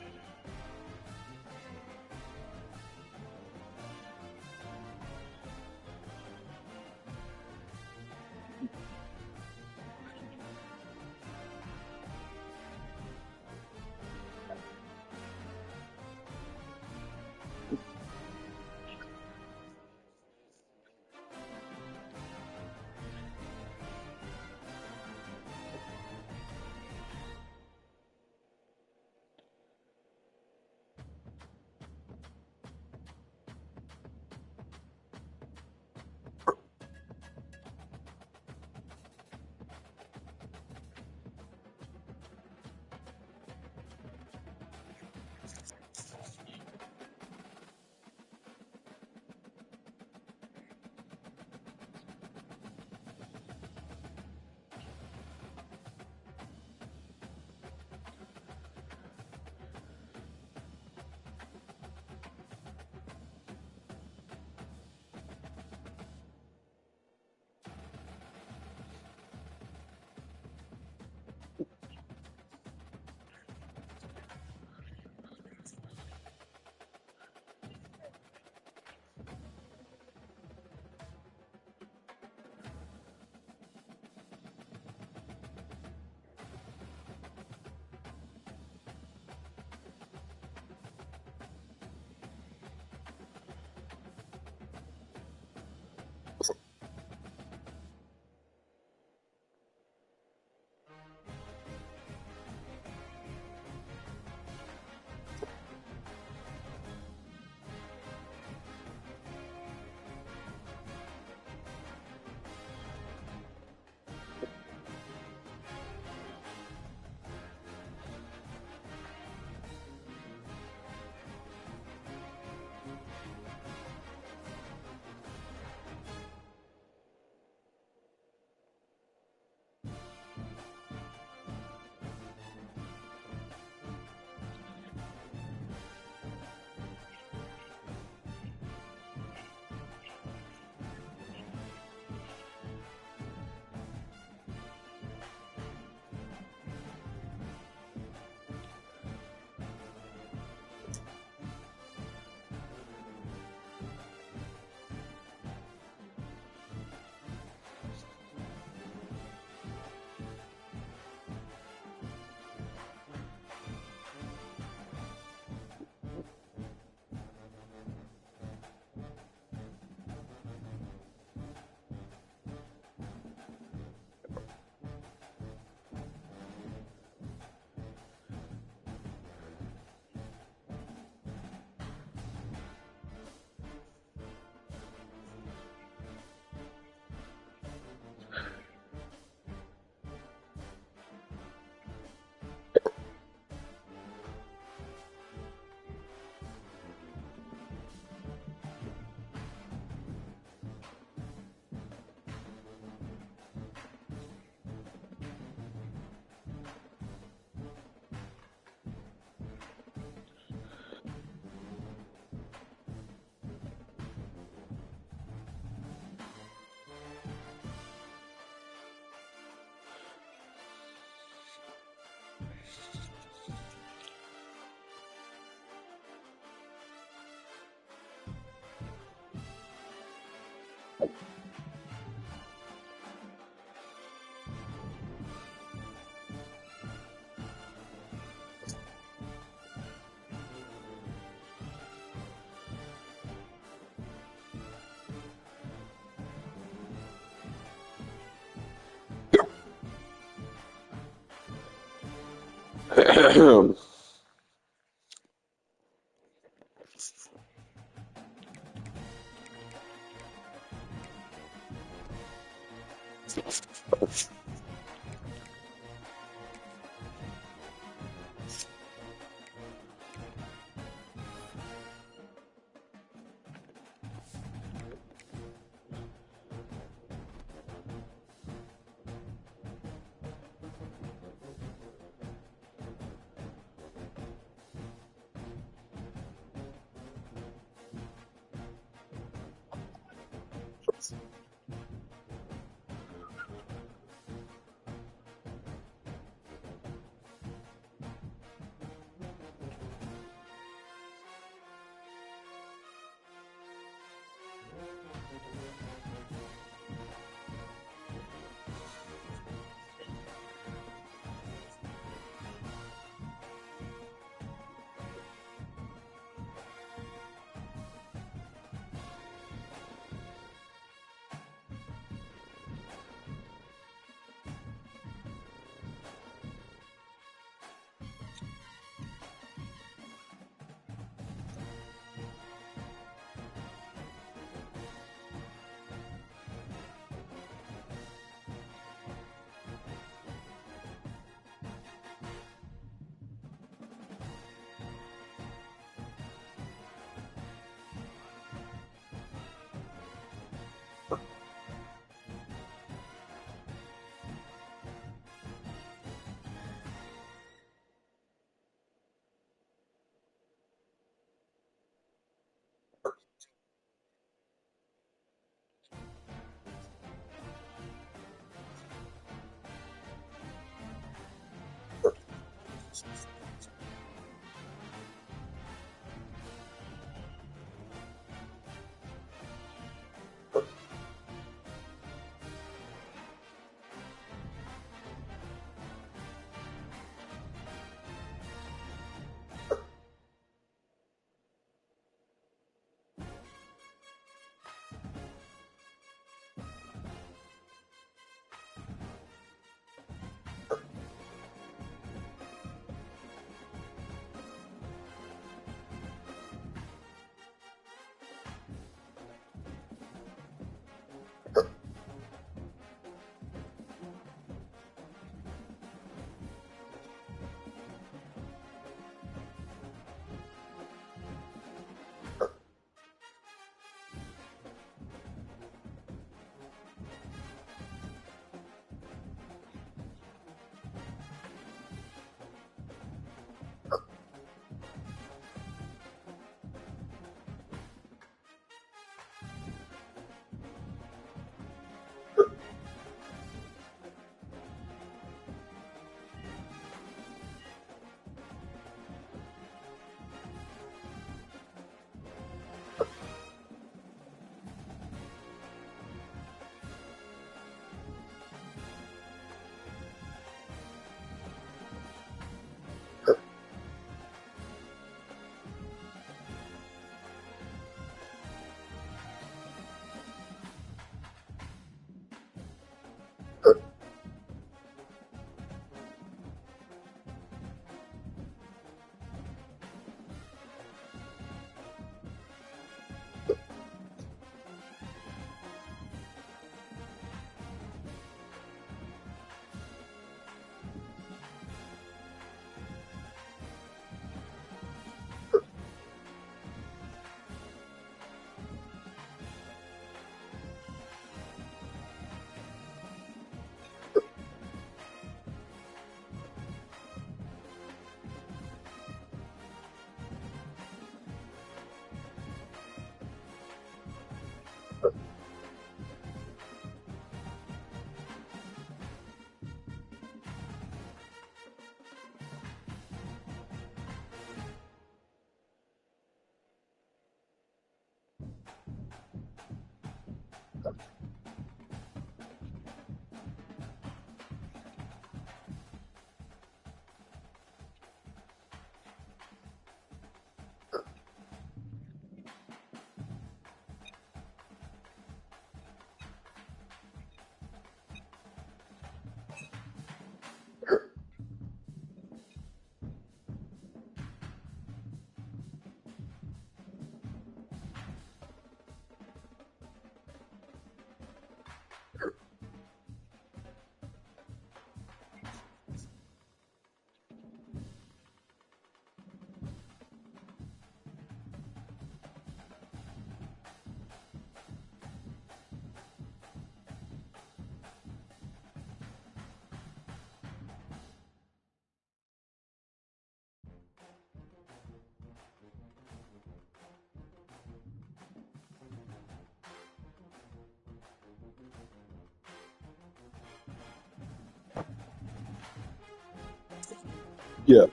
Yeah.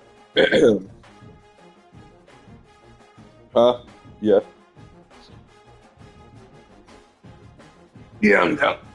Yeah. Yeah, I'm down.